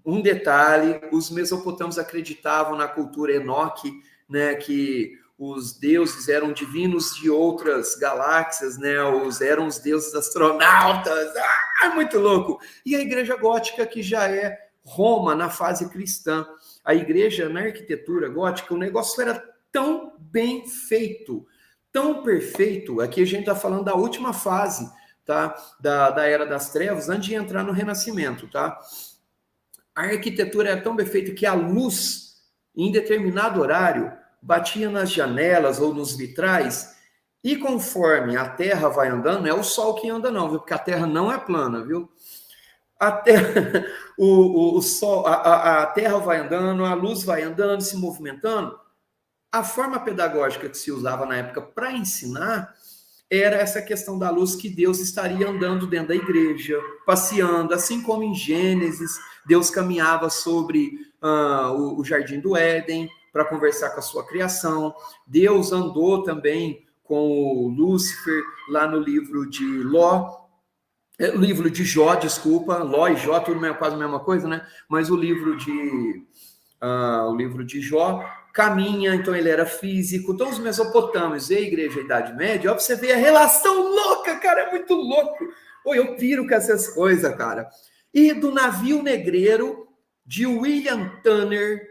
Um detalhe, os mesopotâmios acreditavam na cultura Enoque, né, que os deuses eram divinos de outras galáxias, né, eram os deuses astronautas, muito louco. E a igreja gótica, que já é Roma na fase cristã. A igreja, na arquitetura gótica, o negócio era tão bem feito, tão perfeito, aqui a gente está falando da última fase, tá? Da Era das Trevas, antes de entrar no Renascimento, tá? A arquitetura era tão bem feita que a luz, em determinado horário, batia nas janelas ou nos vitrais, e conforme a Terra vai andando, não é o Sol que anda não, viu? Porque a Terra não é plana, viu? A Terra, o Sol, a Terra vai andando, a luz vai andando, se movimentando. A forma pedagógica que se usava na época para ensinar era essa questão da luz, que Deus estaria andando dentro da igreja, passeando, assim como em Gênesis, Deus caminhava sobre o Jardim do Éden para conversar com a sua criação. Deus andou também com o Lúcifer lá no livro de Jó, desculpa, Ló e Jó, tudo quase a mesma coisa, né? Mas o livro de Jó caminha, então ele era físico. Então os mesopotâmios e a igreja da Idade Média, ó, pra você ver a relação louca, cara, é muito louco. Oi, eu piro com essas coisas, cara. E do navio negreiro de William Turner,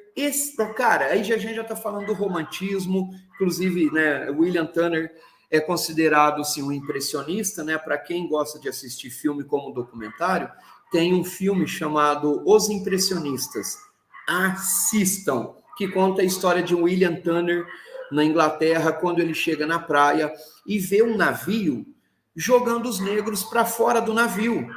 cara, aí a gente já tá falando do romantismo, inclusive, né, William Turner é considerado, assim, um impressionista, né, para quem gosta de assistir filme como documentário, tem um filme chamado Os Impressionistas. Assistam, que conta a história de William Turner na Inglaterra, quando ele chega na praia e vê um navio jogando os negros para fora do navio.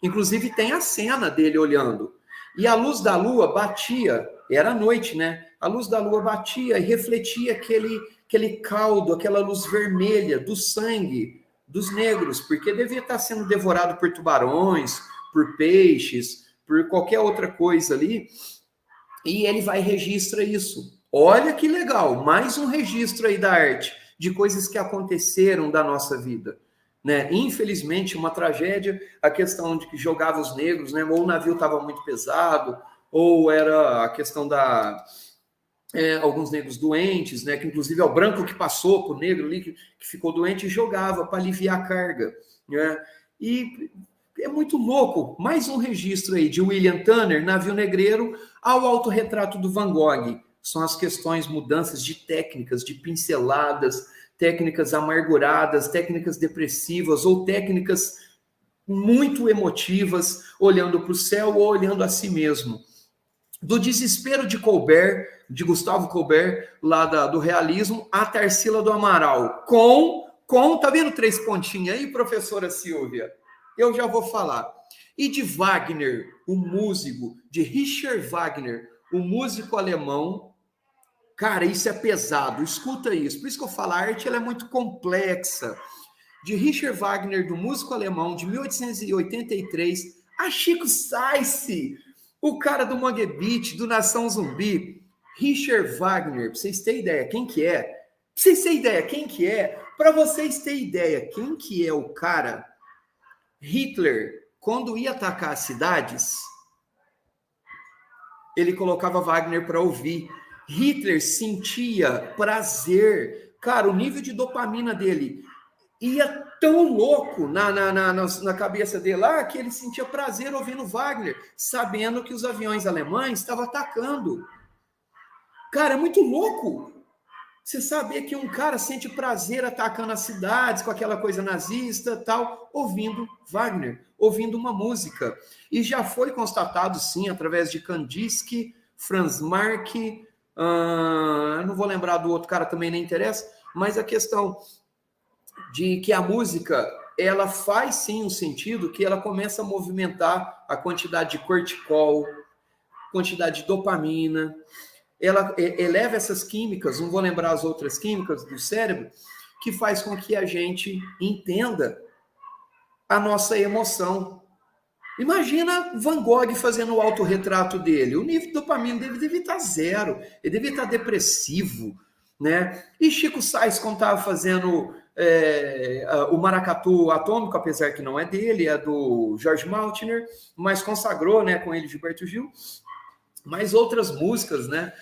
Inclusive tem a cena dele olhando. E a luz da lua batia, era noite, né? A luz da lua batia e refletia aquele caldo, aquela luz vermelha do sangue dos negros, porque devia estar sendo devorado por tubarões, por peixes, por qualquer outra coisa ali. E ele vai e registra isso. Olha que legal, mais um registro aí da arte, de coisas que aconteceram da nossa vida. Né? Infelizmente, uma tragédia, a questão de que jogava os negros, né? Ou o navio estava muito pesado, ou era a questão alguns negros doentes, né? Que inclusive é o branco que passou por negro ali, que ficou doente e jogava para aliviar a carga. Né? E é muito louco. Mais um registro aí de William Turner, navio negreiro, ao autorretrato do Van Gogh. São as questões, mudanças de técnicas, de pinceladas, técnicas amarguradas, técnicas depressivas ou técnicas muito emotivas, olhando para o céu ou olhando a si mesmo. Do desespero de Colbert, de Gustavo Colbert, lá do realismo, a Tarsila do Amaral, tá vendo 3 pontinhos aí, professora Silvia? eu já vou falar. E de Wagner, o músico, de Richard Wagner, o músico alemão. Cara, isso é pesado, escuta isso. Por isso que eu falo, a arte ela é muito complexa. De Richard Wagner, do músico alemão, de 1883, a Chico Science, o cara do Mangue Beat, do Nação Zumbi. Richard Wagner, pra vocês terem ideia quem que é? Pra vocês terem ideia quem que é? Para vocês terem ideia quem que é o cara, Hitler, quando ia atacar as cidades, ele colocava Wagner para ouvir. Hitler sentia prazer. Cara, o nível de dopamina dele ia tão louco na cabeça dele lá que ele sentia prazer ouvindo Wagner, sabendo que os aviões alemães estavam atacando. Cara, é muito louco. Você saber que um cara sente prazer atacando as cidades com aquela coisa nazista, tal, ouvindo Wagner, ouvindo uma música. E já foi constatado, sim, através de Kandinsky, Franz Marc, não vou lembrar do outro cara, também nem interessa, mas a questão de que a música, ela faz, sim, um sentido que ela começa a movimentar a quantidade de corticol, quantidade de dopamina, ela eleva essas químicas, não vou lembrar as outras químicas do cérebro, que faz com que a gente entenda a nossa emoção. Imagina Van Gogh fazendo o autorretrato dele. O nível de dopamina dele devia estar zero, ele devia estar depressivo, né? E Chico Science, quando estava fazendo o Maracatu Atômico, apesar que não é dele, é do George Maltner, mas consagrou, né, com ele Gilberto Gil, mas outras músicas, né?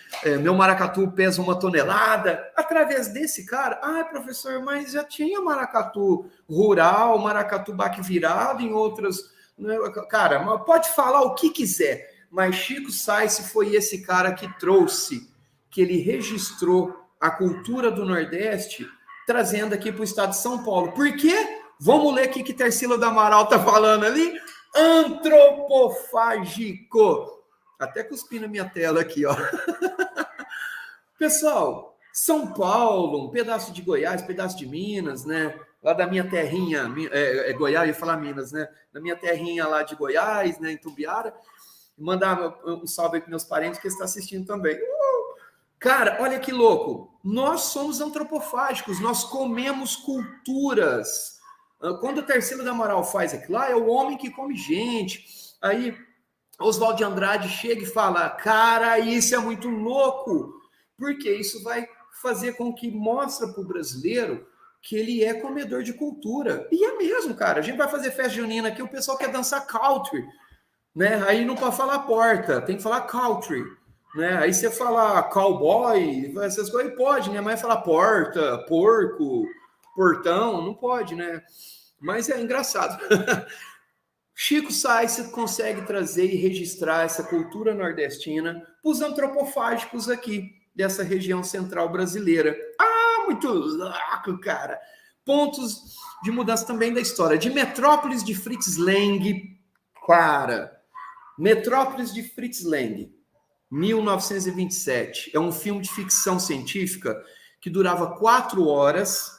Meu Maracatu pesa 1 tonelada. Através desse cara, professor, mas já tinha maracatu rural, maracatu baque virado em outras. Né? Cara, pode falar o que quiser, mas Chico Science foi esse cara que trouxe, que ele registrou a cultura do Nordeste, trazendo aqui para o estado de São Paulo. Por quê? Vamos ler aqui que Tarsila do Amaral tá falando ali. Antropofágico. Até cuspi na minha tela aqui, ó. Pessoal, São Paulo, um pedaço de Goiás, um pedaço de Minas, né? Lá da minha terrinha, Goiás, eu ia falar Minas, né? Da minha terrinha lá de Goiás, né? Em Tumbiara. Mandar um salve aí para meus parentes que estão assistindo também. Cara, olha que louco. Nós somos antropofágicos, nós comemos culturas. Quando o Tarsila do Amaral faz aquilo lá, é o homem que come gente. Aí Oswald de Andrade chega e fala, cara, isso é muito louco, porque isso vai fazer com que mostre para o brasileiro que ele é comedor de cultura. E é mesmo, cara. A gente vai fazer festa junina aqui, o pessoal quer dançar country, né? Aí não pode falar porta, tem que falar country, né? Aí você fala cowboy, essas coisas, pode, né? Mas falar porta, porco, portão, não pode, né? Mas é engraçado. Chico Science consegue trazer e registrar essa cultura nordestina para os antropofágicos aqui, dessa região central brasileira. Muito louco, cara! Pontos de mudança também da história. De Metrópolis de Fritz Lang, cara. Metrópolis de Fritz Lang, 1927. É um filme de ficção científica que durava 4 horas.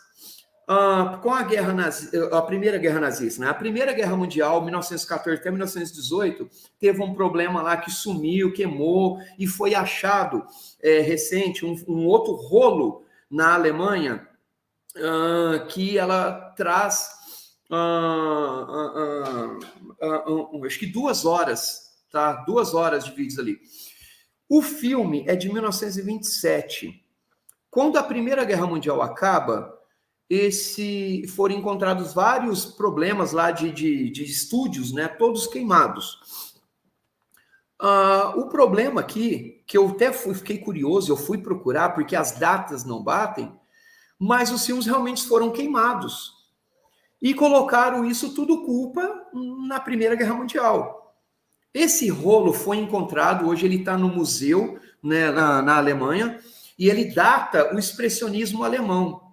Com a Primeira Guerra Nazista, né? A Primeira Guerra Mundial, 1914 até 1918, teve um problema lá que sumiu, queimou, e foi achado recente um outro rolo na Alemanha que ela traz acho que 2 horas, tá? 2 horas de vídeos ali. O filme é de 1927. Quando a Primeira Guerra Mundial acaba, foram encontrados vários problemas lá de estúdios, né? Todos queimados. O problema aqui, que eu até fiquei curioso, eu fui procurar, porque as datas não batem, mas os filmes realmente foram queimados. E colocaram isso tudo culpa na Primeira Guerra Mundial. Esse rolo foi encontrado, hoje ele está no museu, né, na Alemanha, e ele data o expressionismo alemão.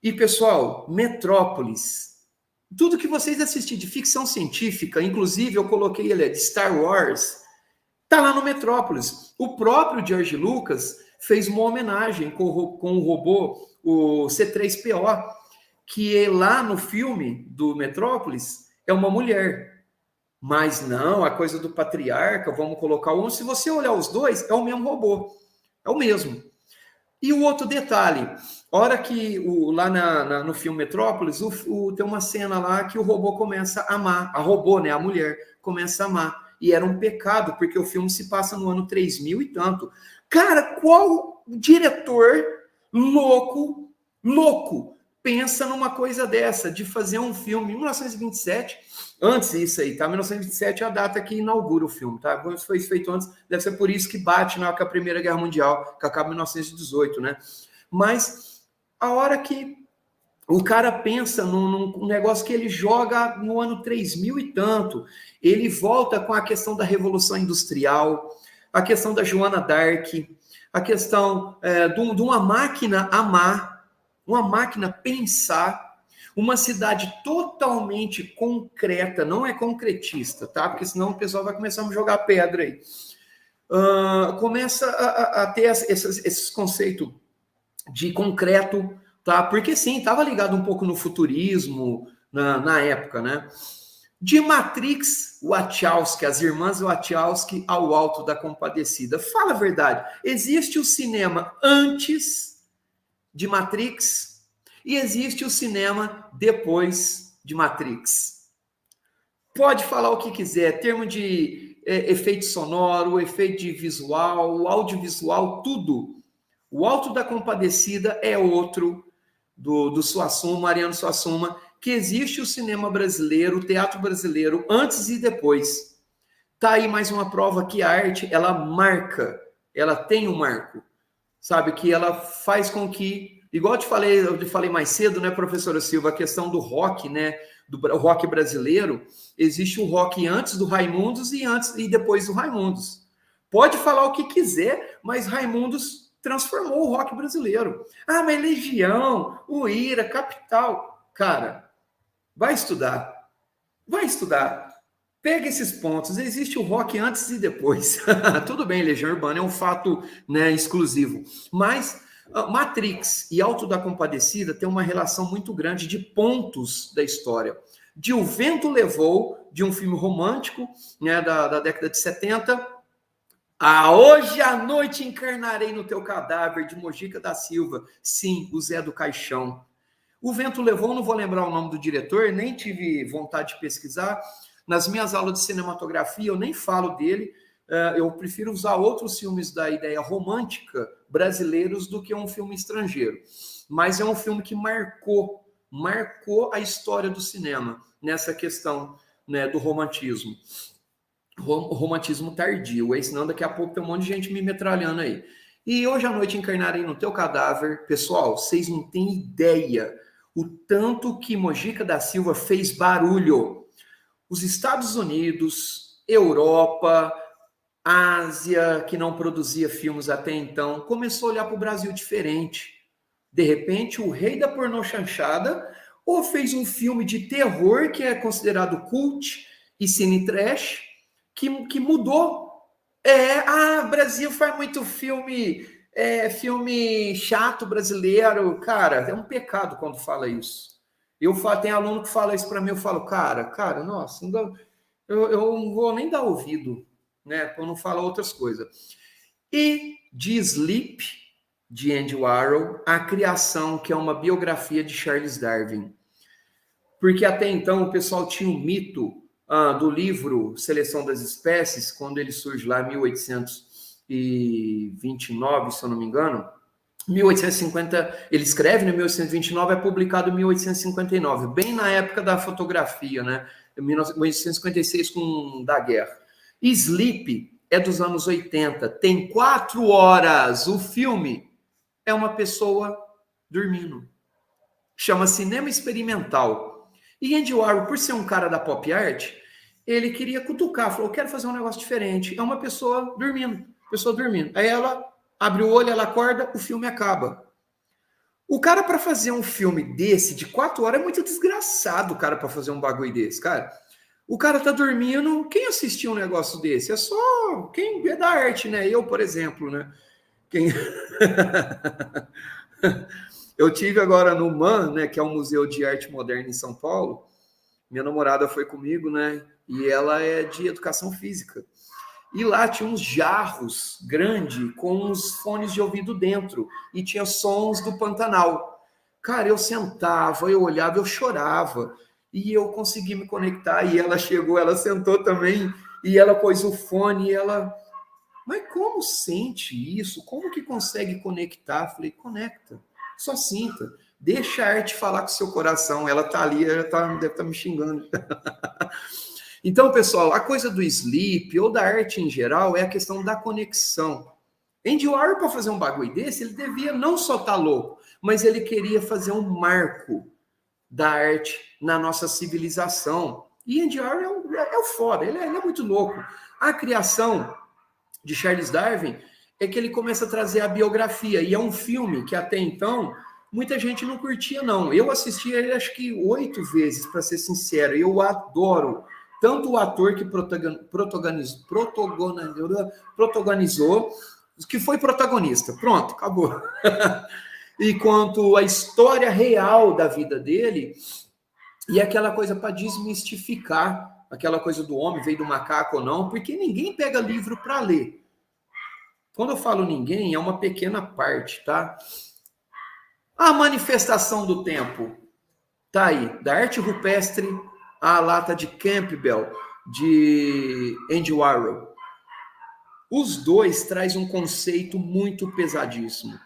E, pessoal, Metrópolis, tudo que vocês assistirem de ficção científica, inclusive eu coloquei ele de Star Wars, tá lá no Metrópolis. O próprio George Lucas fez uma homenagem com o robô, o C3PO, que lá no filme do Metrópolis é uma mulher. Mas não, a coisa do patriarca, vamos colocar um. Se você olhar os dois, é o mesmo robô. É o mesmo. E o outro detalhe, hora que lá no filme Metrópolis, tem uma cena lá que o robô começa a amar, a robô, né, a mulher, começa a amar. E era um pecado, porque o filme se passa no ano 3000 e tanto. Cara, qual diretor louco, pensa numa coisa dessa, de fazer um filme em 1927, antes disso aí, tá? 1927 é a data que inaugura o filme, tá? Quando foi feito antes, deve ser por isso que bate com a Primeira Guerra Mundial, que acaba em 1918, né? Mas a hora que o cara pensa num negócio que ele joga no ano 3000 e tanto, ele volta com a questão da Revolução Industrial, a questão da Joana d'Arc, a questão de uma máquina amar, uma máquina pensar, uma cidade totalmente concreta, não é concretista, tá? Porque senão o pessoal vai começar a me jogar pedra aí. Começa a ter esses conceitos de concreto, tá? Porque sim, estava ligado um pouco no futurismo na época, né? De Matrix, Wachowski, as irmãs Wachowski ao Alto da Compadecida. Fala a verdade, existe o cinema antes de Matrix e existe o cinema depois de Matrix. Pode falar o que quiser, termo de efeito sonoro, efeito de visual, audiovisual, tudo. O Alto da Compadecida é outro do Suassuna, Mariano Suassuna, que existe o cinema brasileiro, o teatro brasileiro, antes e depois. Tá aí mais uma prova que a arte, ela marca, ela tem um marco, sabe? Que ela faz com que, igual eu te falei mais cedo, né, professora Silva, a questão do rock, né, do rock brasileiro, existe o rock antes do Raimundos e depois do Raimundos. Pode falar o que quiser, mas Raimundos transformou o rock brasileiro. Ah, mas Legião, o Ira, Capital. Cara, vai estudar. Pega esses pontos. Existe o rock antes e depois. Tudo bem, Legião Urbana é um fato, né, exclusivo. Mas Matrix e Alto da Compadecida tem uma relação muito grande de pontos da história. De O Vento Levou, de um filme romântico, né, da década de 70. Hoje à noite encarnarei no teu cadáver, de Mojica da Silva. Sim, o Zé do Caixão. O Vento Levou, não vou lembrar o nome do diretor, nem tive vontade de pesquisar. Nas minhas aulas de cinematografia, eu nem falo dele. Eu prefiro usar outros filmes da ideia romântica brasileiros do que um filme estrangeiro. Mas é um filme que marcou a história do cinema nessa questão, né, do romantismo. Romantismo tardio. Senão daqui a pouco tem um monte de gente me metralhando aí. E hoje à noite encarnarei no teu cadáver. Pessoal, vocês não têm ideia o tanto que Mojica da Silva fez barulho. Os Estados Unidos, Europa, Ásia, que não produzia filmes até então, começou a olhar para o Brasil diferente. De repente, o rei da pornô chanchada ou fez um filme de terror que é considerado cult e cine trash, que mudou. Brasil faz muito filme, filme chato brasileiro. Cara, é um pecado quando fala isso. Tem aluno que fala isso para mim, eu falo, cara, nossa, eu não vou nem dar ouvido, né, para não falar outras coisas. E de Sleep, de Andy Warhol, A Criação, que é uma biografia de Charles Darwin. Porque até então o pessoal tinha um mito do livro Seleção das Espécies, quando ele surge lá em 1829, se eu não me engano. 1850, ele escreve em 1829, é publicado em 1859, bem na época da fotografia, né? 1856 da guerra. Sleep é dos anos 80, tem 4 horas. O filme é uma pessoa dormindo. Chama Cinema Experimental. E Andy Warhol, por ser um cara da pop art, ele queria cutucar, falou, quero fazer um negócio diferente. É uma pessoa dormindo. Aí ela abre o olho, ela acorda, o filme acaba. O cara, para fazer um filme desse, de 4 horas, é muito desgraçado, o cara, para fazer um bagulho desse, cara. O cara tá dormindo, quem assistiu um negócio desse? É só quem é da arte, né? Eu, por exemplo, né? Eu tive agora no MAN, né, que é um museu de arte moderna em São Paulo, minha namorada foi comigo, né? E ela é de educação física. E lá tinha uns jarros grandes com uns fones de ouvido dentro. E tinha sons do Pantanal. Cara, eu sentava, eu olhava, eu chorava. E eu consegui me conectar. E ela chegou, ela sentou também. E ela pôs o fone e ela... Mas como sente isso? Como que consegue conectar? Falei, conecta. Só sinta. Deixa a arte falar com o seu coração. Ela tá ali, ela deve estar me xingando. Então, pessoal, a coisa do sleep ou da arte em geral é a questão da conexão. Andy Warhol, para fazer um bagulho desse, ele devia não só estar louco, mas ele queria fazer um marco da arte na nossa civilização. E Andy Warhol é o foda, ele é muito louco. A criação de Charles Darwin é que ele começa a trazer a biografia, e é um filme que até então muita gente não curtia, não. Eu assisti ele acho que 8 vezes, para ser sincero, eu adoro tanto o ator que protagonizou, que foi protagonista. Pronto, acabou. E quanto a história real da vida dele, e aquela coisa para desmistificar, aquela coisa do homem, veio do macaco ou não, porque ninguém pega livro para ler. Quando eu falo ninguém, é uma pequena parte, tá? A manifestação do tempo, tá aí, da arte rupestre à lata de Campbell, de Andy Warhol. Os dois trazem um conceito muito pesadíssimo.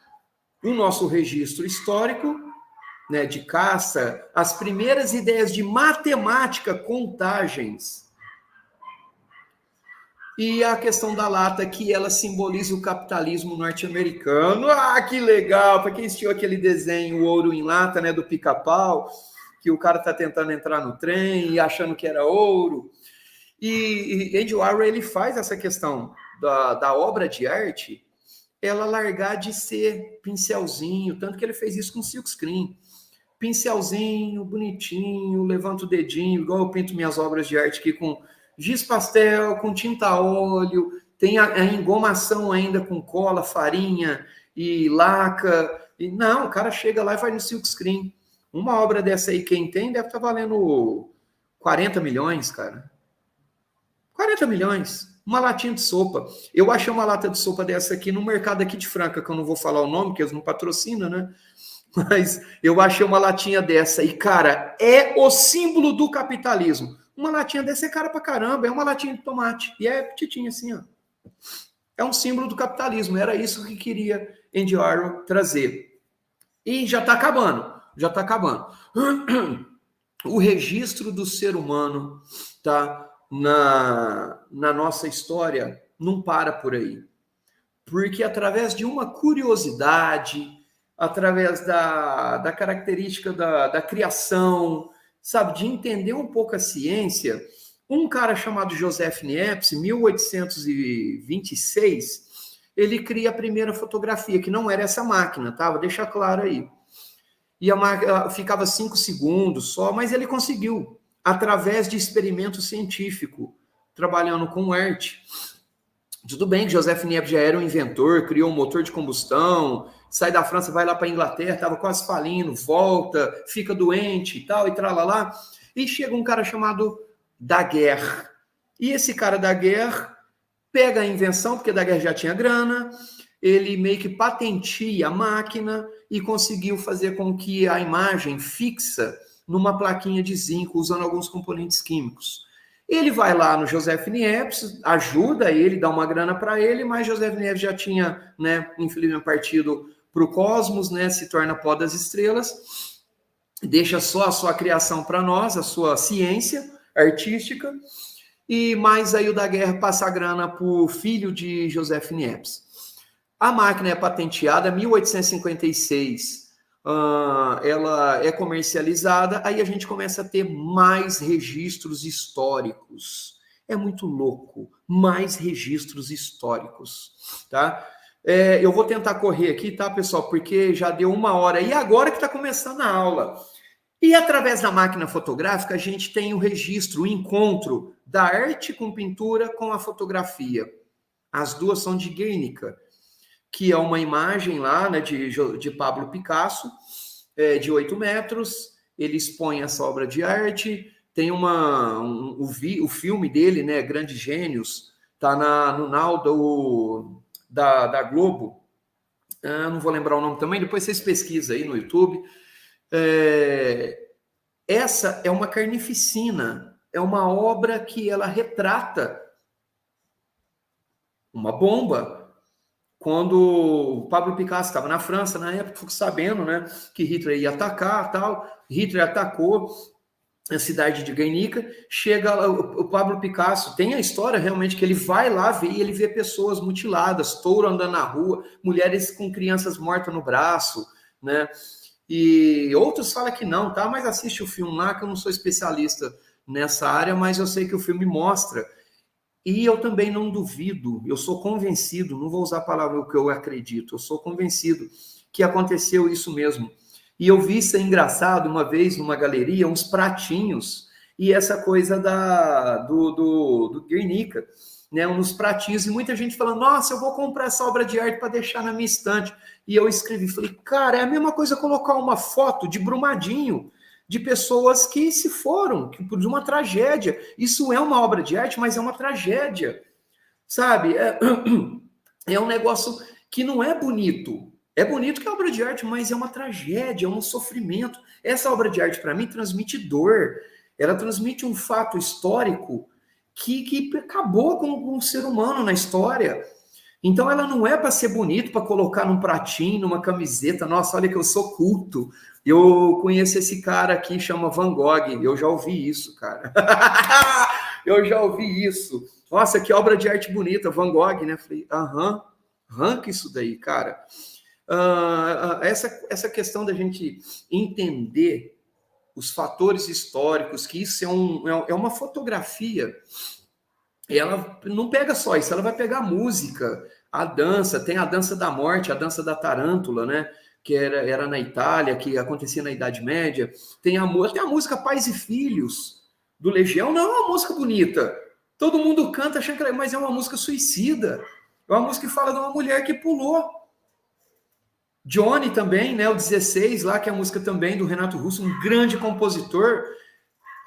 O nosso registro histórico, né, de caça, as primeiras ideias de matemática, contagens, e a questão da lata, que ela simboliza o capitalismo norte-americano. Ah, que legal! Para quem assistiu aquele desenho, o Ouro em Lata, né, do Pica-Pau, que o cara está tentando entrar no trem e achando que era ouro. E Andy Warhol, ele faz essa questão da obra de arte, ela largar de ser pincelzinho, tanto que ele fez isso com silkscreen. Pincelzinho, bonitinho, levanta o dedinho, igual eu pinto minhas obras de arte aqui com giz pastel, com tinta a óleo, tem a engomação ainda com cola, farinha e laca. E não, o cara chega lá e vai no silkscreen. Uma obra dessa aí, quem tem, deve estar valendo 40 milhões, cara. 40 milhões. Uma latinha de sopa. Eu achei uma lata de sopa dessa aqui no mercado aqui de Franca, que eu não vou falar o nome, porque eles não patrocinam, né? Mas eu achei uma latinha dessa. E, cara, é o símbolo do capitalismo. Uma latinha dessa é cara pra caramba. É uma latinha de tomate. E é petitinha assim, ó. É um símbolo do capitalismo. Era isso que queria Andy Warhol trazer. E já tá acabando. Já tá acabando. O registro do ser humano, tá? Na nossa história, não para por aí. Porque através de uma curiosidade, através da característica da criação, sabe, de entender um pouco a ciência, um cara chamado Joseph Niepce, 1826, ele cria a primeira fotografia, que não era essa máquina, tá? Vou deixar claro aí. E a máquina ficava 5 segundos só, mas ele conseguiu, através de experimento científico, trabalhando com arte. Tudo bem que Joseph Niepce já era um inventor, criou um motor de combustão, sai da França, vai lá para a Inglaterra, estava quase falindo, volta, fica doente e tal, e tralalá. E chega um cara chamado Daguerre. E esse cara Daguerre pega a invenção, porque Daguerre já tinha grana, ele meio que patenteia a máquina e conseguiu fazer com que a imagem fixa numa plaquinha de zinco, usando alguns componentes químicos. Ele vai lá no Joseph Niepce, ajuda ele, dá uma grana para ele, mas Joseph Niepce já tinha, né, infelizmente, partido para o cosmos, né, se torna pó das estrelas, deixa só a sua criação para nós, a sua ciência artística, e mais aí o Daguerre passa a grana para o filho de Joseph Niepce. A máquina é patenteada em 1856, ela é comercializada, aí a gente começa a ter mais registros históricos. É muito louco, mais registros históricos, tá? Eu vou tentar correr aqui, tá, pessoal? Porque já deu 1 hora, e agora que está começando a aula. E através da máquina fotográfica, a gente tem o registro, o encontro da arte com pintura com a fotografia. As duas são de Guernica, que é uma imagem lá, né, de Pablo Picasso, de 8 metros. Ele expõe essa obra de arte, tem o filme dele, né, Grandes Gênios, tá no Now da Globo. Não vou lembrar o nome também, depois vocês pesquisam aí no YouTube. Essa é uma carnificina, é uma obra que ela retrata uma bomba. Quando o Pablo Picasso estava na França, na época, ficou sabendo, né, que Hitler ia atacar, tal. Hitler atacou a cidade de Guernica. Chega o Pablo Picasso, tem a história realmente que ele vai lá ver e ele vê pessoas mutiladas, touro andando na rua, mulheres com crianças mortas no braço, né? E outros falam que não, tá? Mas assiste o filme lá, que eu não sou especialista nessa área, mas eu sei que o filme mostra. E eu também não duvido, eu sou convencido, não vou usar a palavra o que eu acredito, eu sou convencido que aconteceu isso mesmo. E eu vi isso engraçado uma vez numa galeria, uns pratinhos, e essa coisa do Guernica, né, uns pratinhos, e muita gente falando, nossa, eu vou comprar essa obra de arte para deixar na minha estante. E eu escrevi, falei, cara, é a mesma coisa colocar uma foto de Brumadinho, de pessoas que se foram, de uma tragédia. Isso é uma obra de arte, mas é uma tragédia, sabe? É um negócio que não é bonito. É bonito que é obra de arte, mas é uma tragédia, é um sofrimento. Essa obra de arte, para mim, transmite dor. Ela transmite um fato histórico que acabou com o ser humano na história. Então, ela não é para ser bonito, para colocar num pratinho, numa camiseta. Nossa, olha que eu sou culto. Eu conheço esse cara aqui, chama Van Gogh. Eu já ouvi isso, cara. Eu já ouvi isso. Nossa, que obra de arte bonita, Van Gogh, né? Falei, arranca isso daí, cara. Essa questão da gente entender os fatores históricos, que isso é uma fotografia. Ela não pega só isso, ela vai pegar a música, a dança, tem a dança da morte, a dança da tarântula, né? Que era na Itália, que acontecia na Idade Média. Tem a música Pais e Filhos, do Legião. Não é uma música bonita. Todo mundo canta, achando que mas é uma música suicida. É uma música que fala de uma mulher que pulou. Johnny também, né? O 16 lá, que é a música também do Renato Russo, um grande compositor.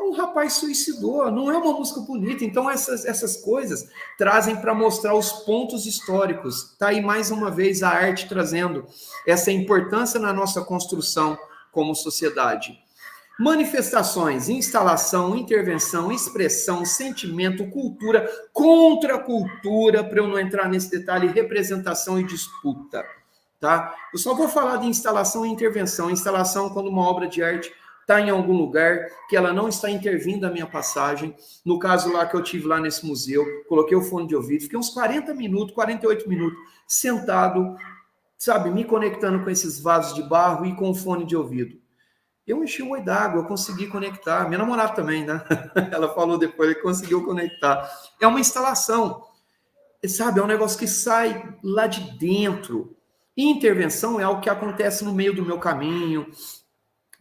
Um rapaz suicidou, não é uma música bonita. Então essas coisas trazem para mostrar os pontos históricos. Está aí mais uma vez a arte trazendo essa importância na nossa construção como sociedade. Manifestações, instalação, intervenção, expressão, sentimento, cultura, contracultura, para eu não entrar nesse detalhe, representação e disputa. Tá? Eu só vou falar de instalação e intervenção. Instalação quando uma obra de arte está em algum lugar que ela não está intervindo a minha passagem. No caso lá que eu tive lá nesse museu, coloquei o fone de ouvido, fiquei uns 40 minutos, 48 minutos, sentado, sabe, me conectando com esses vasos de barro e com o fone de ouvido. Eu enchi o olho d'água, eu consegui conectar. Minha namorada também, né? Ela falou depois que conseguiu conectar. É uma instalação, sabe, é um negócio que sai lá de dentro. E intervenção é algo que acontece no meio do meu caminho,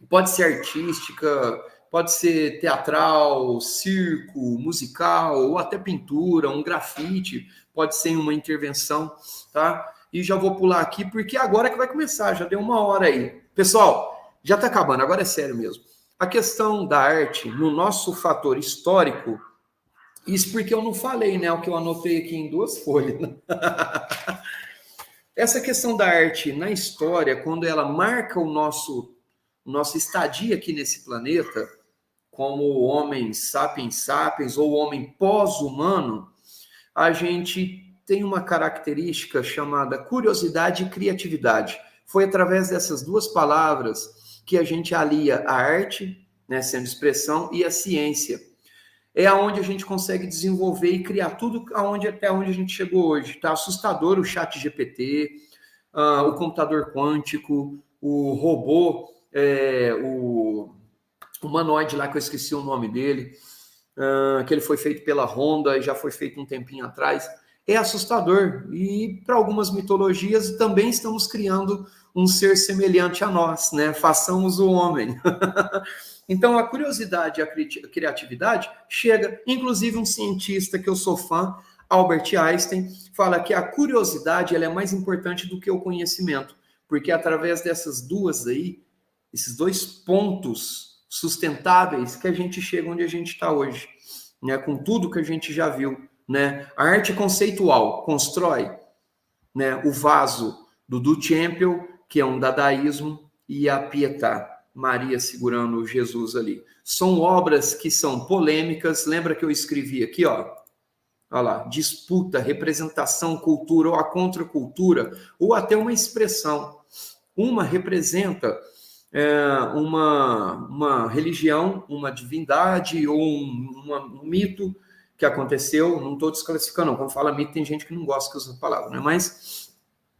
pode ser artística, pode ser teatral, circo, musical, ou até pintura, um grafite, pode ser uma intervenção, tá? E já vou pular aqui, porque agora que vai começar, já deu 1 hora aí. Pessoal, já está acabando, agora é sério mesmo. A questão da arte, no nosso fator histórico, isso porque eu não falei, né? O que eu anotei aqui em 2 folhas. Essa questão da arte na história, quando ela marca nossa estadia aqui nesse planeta, como homem sapiens sapiens ou homem pós-humano, a gente tem uma característica chamada curiosidade e criatividade. Foi através dessas 2 palavras que a gente alia a arte, né, sendo expressão, e a ciência. É aonde a gente consegue desenvolver e criar tudo até onde a gente chegou hoje. Está assustador o chat GPT, o computador quântico, o robô, o humanoide lá, que eu esqueci o nome dele, que ele foi feito pela Honda e já foi feito um tempinho atrás. É assustador. E para algumas mitologias também estamos criando um ser semelhante a nós, né? Façamos o homem. Então, a curiosidade e a criatividade chega, inclusive um cientista que eu sou fã, Albert Einstein, fala que a curiosidade ela é mais importante do que o conhecimento, porque através dessas duas aí, esses 2 pontos, sustentáveis que a gente chega onde a gente está hoje, né? Com tudo que a gente já viu, né? A arte conceitual constrói, né, o vaso do Duchamp, que é um dadaísmo, e a Pietà, Maria segurando Jesus ali. São obras que são polêmicas. Lembra que eu escrevi aqui, ó? Olha lá, disputa, representação, cultura ou a contracultura, ou até uma expressão. Uma representa uma religião, uma divindade ou um mito que aconteceu. Não estou desclassificando, não. Quando fala mito, tem gente que não gosta que usa a palavra, né? Mas,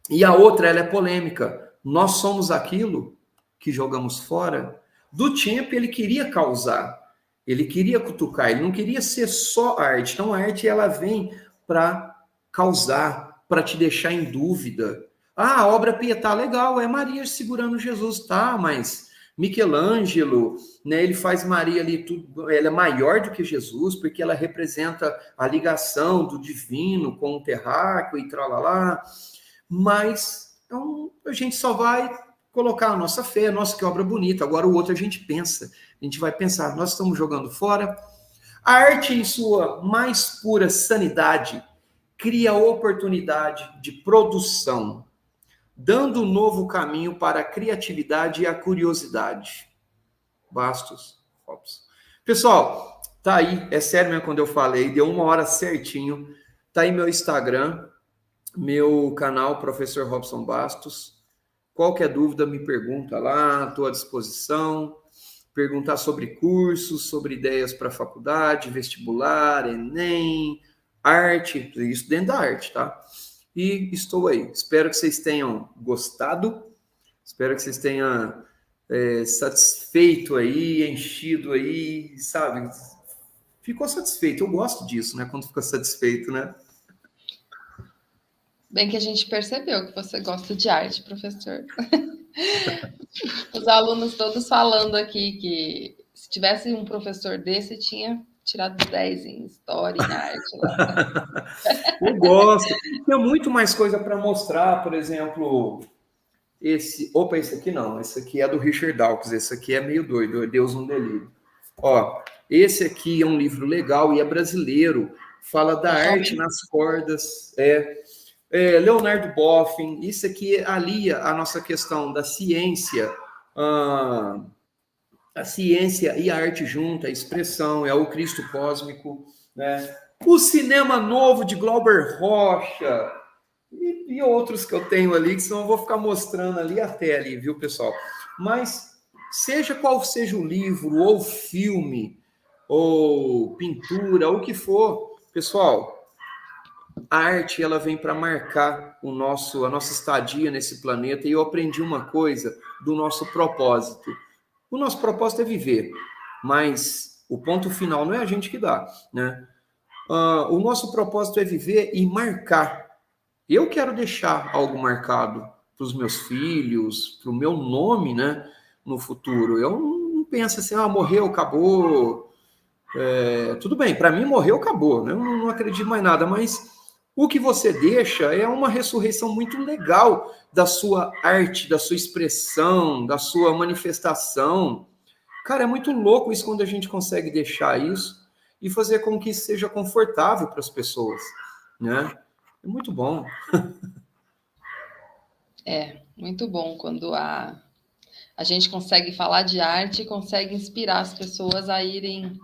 e a outra, ela é polêmica. Nós somos aquilo que jogamos fora. Duchamp, ele queria causar, ele queria cutucar, ele não queria ser só arte. Então, a arte, ela vem para causar, para te deixar em dúvida. Ah, a obra Pietà, legal, é Maria segurando Jesus, tá, mas Michelangelo, né, ele faz Maria ali, tudo, ela é maior do que Jesus, porque ela representa a ligação do divino com o terráqueo e tralalá, mas então, a gente só vai colocar a nossa fé, nossa, que obra bonita, agora o outro a gente pensa, a gente vai pensar, nós estamos jogando fora. A arte, em sua mais pura sanidade, cria oportunidade de produção, dando um novo caminho para a criatividade e a curiosidade. Bastos, Robson. Pessoal, tá aí, é sério mesmo quando eu falei, deu 1 hora certinho, tá aí meu Instagram, meu canal, Professor Robson Bastos. Qualquer dúvida, me pergunta lá, estou à disposição. Perguntar sobre cursos, sobre ideias para faculdade, vestibular, Enem, arte, isso dentro da arte, tá? E estou aí. Espero que vocês tenham gostado. Espero que vocês tenham satisfeito aí, enchido aí, sabe? Ficou satisfeito. Eu gosto disso, né? Quando fica satisfeito, né? Bem que a gente percebeu que você gosta de arte, professor. Os alunos todos falando aqui que se tivesse um professor desse, tinha tirado 10 em história, em arte lá. Eu gosto. Tem muito mais coisa para mostrar, por exemplo, esse aqui não, esse aqui é do Richard Dawkins, esse aqui é meio doido, Deus no Delírio. Ó, esse aqui é um livro legal e é brasileiro, fala da arte nas cordas, Leonardo Boffin, isso aqui alia a nossa questão da ciência, a ciência e a arte junta, a expressão, é o Cristo cósmico, né? O cinema novo de Glauber Rocha, e outros que eu tenho ali, que senão eu vou ficar mostrando ali até ali, viu, pessoal? Mas, seja qual seja o livro, ou filme, ou pintura, ou o que for, pessoal, a arte, ela vem para marcar a nossa estadia nesse planeta, e eu aprendi uma coisa do nosso propósito. O nosso propósito é viver, mas o ponto final não é a gente que dá, né? O nosso propósito é viver e marcar. Eu quero deixar algo marcado para os meus filhos, para o meu nome, né, no futuro. Eu não penso assim, morreu, acabou. Tudo bem, para mim morreu, acabou, né? Eu não acredito mais nada, mas o que você deixa é uma ressurreição muito legal da sua arte, da sua expressão, da sua manifestação. Cara, é muito louco isso quando a gente consegue deixar isso e fazer com que isso seja confortável para as pessoas, né? É muito bom. É, muito bom quando a gente consegue falar de arte e consegue inspirar as pessoas a irem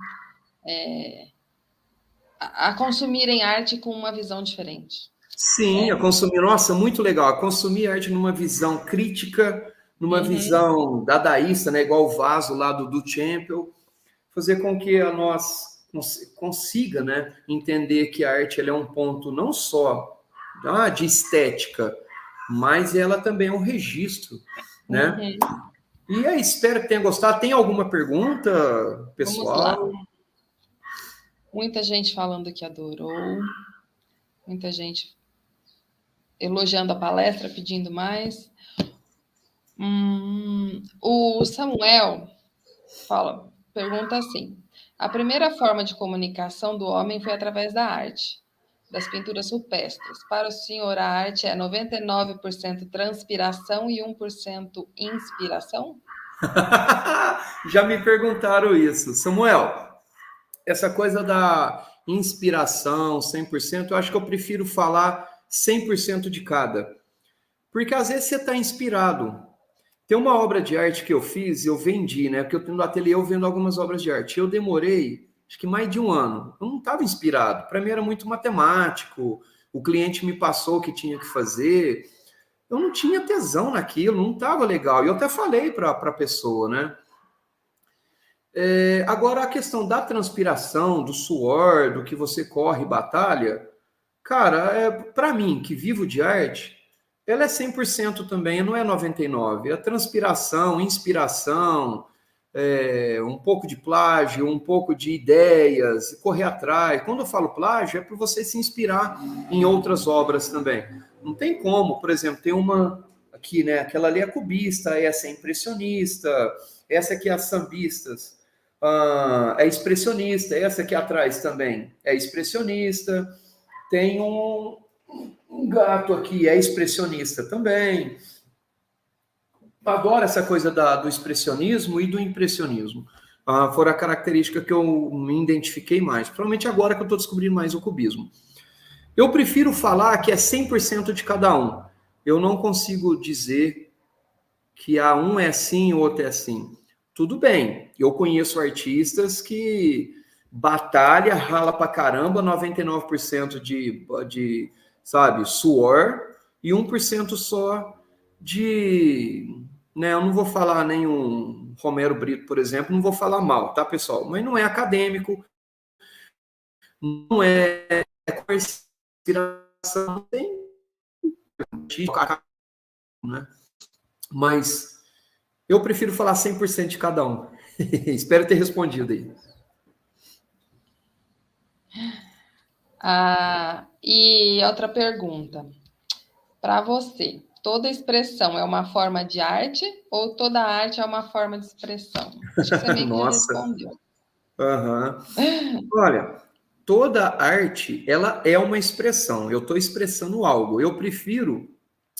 a consumirem arte com uma visão diferente. Sim, a consumir, nossa, muito legal. A consumir arte numa visão crítica, numa visão dadaísta, né? Igual o vaso lá do Duchamp, fazer com que a nós consiga, né, entender que a arte ela é um ponto não só de estética, mas ela também é um registro, né? E aí, espero que tenha gostado. Tem alguma pergunta, pessoal? Vamos lá. Muita gente falando que adorou, muita gente elogiando a palestra, pedindo mais. O Samuel pergunta assim: a primeira forma de comunicação do homem foi através da arte, das pinturas rupestres. Para o senhor, a arte é 99% transpiração e 1% inspiração? Já me perguntaram isso. Samuel, essa coisa da inspiração 100%, eu acho que eu prefiro falar 100% de cada. Porque às vezes você está inspirado. Tem uma obra de arte que eu fiz, eu vendi, né? Porque eu tenho no ateliê, eu vendo algumas obras de arte. Eu demorei, acho que mais de um ano. Eu não estava inspirado. Para mim era muito matemático. O cliente me passou o que tinha que fazer. Eu não tinha tesão naquilo, não estava legal. E eu até falei para a pessoa, né? Agora, a questão da transpiração, do suor, do que você corre e batalha, cara, para mim, que vivo de arte, ela é 100% também, não é 99%. A transpiração, inspiração, um pouco de plágio, um pouco de ideias, correr atrás. Quando eu falo plágio, é para você se inspirar em outras obras também. Não tem como, por exemplo, tem uma aqui, né? Aquela ali é cubista, essa é impressionista, essa aqui é as sambistas. É expressionista, essa aqui atrás também é expressionista. Tem um gato aqui, é expressionista também. Adoro essa coisa do expressionismo e do impressionismo. Foram a característica que eu me identifiquei mais. Provavelmente agora que eu estou descobrindo mais o cubismo. Eu prefiro falar que é 100% de cada um. Eu não consigo dizer que um é assim, o outro é assim. Tudo bem, eu conheço artistas que batalha, rala pra caramba, 99% de, sabe, suor e 1% só de... Né, eu não vou falar nenhum Romero Brito, por exemplo, não vou falar mal, tá, pessoal? Mas não é acadêmico, não é conspiração, não tem... Né? Mas eu prefiro falar 100% de cada um. Espero ter respondido aí. E outra pergunta. Para você, toda expressão é uma forma de arte ou toda arte é uma forma de expressão? Acho que você meio que já respondeu. Olha, toda arte, ela é uma expressão. Eu estou expressando algo. Eu prefiro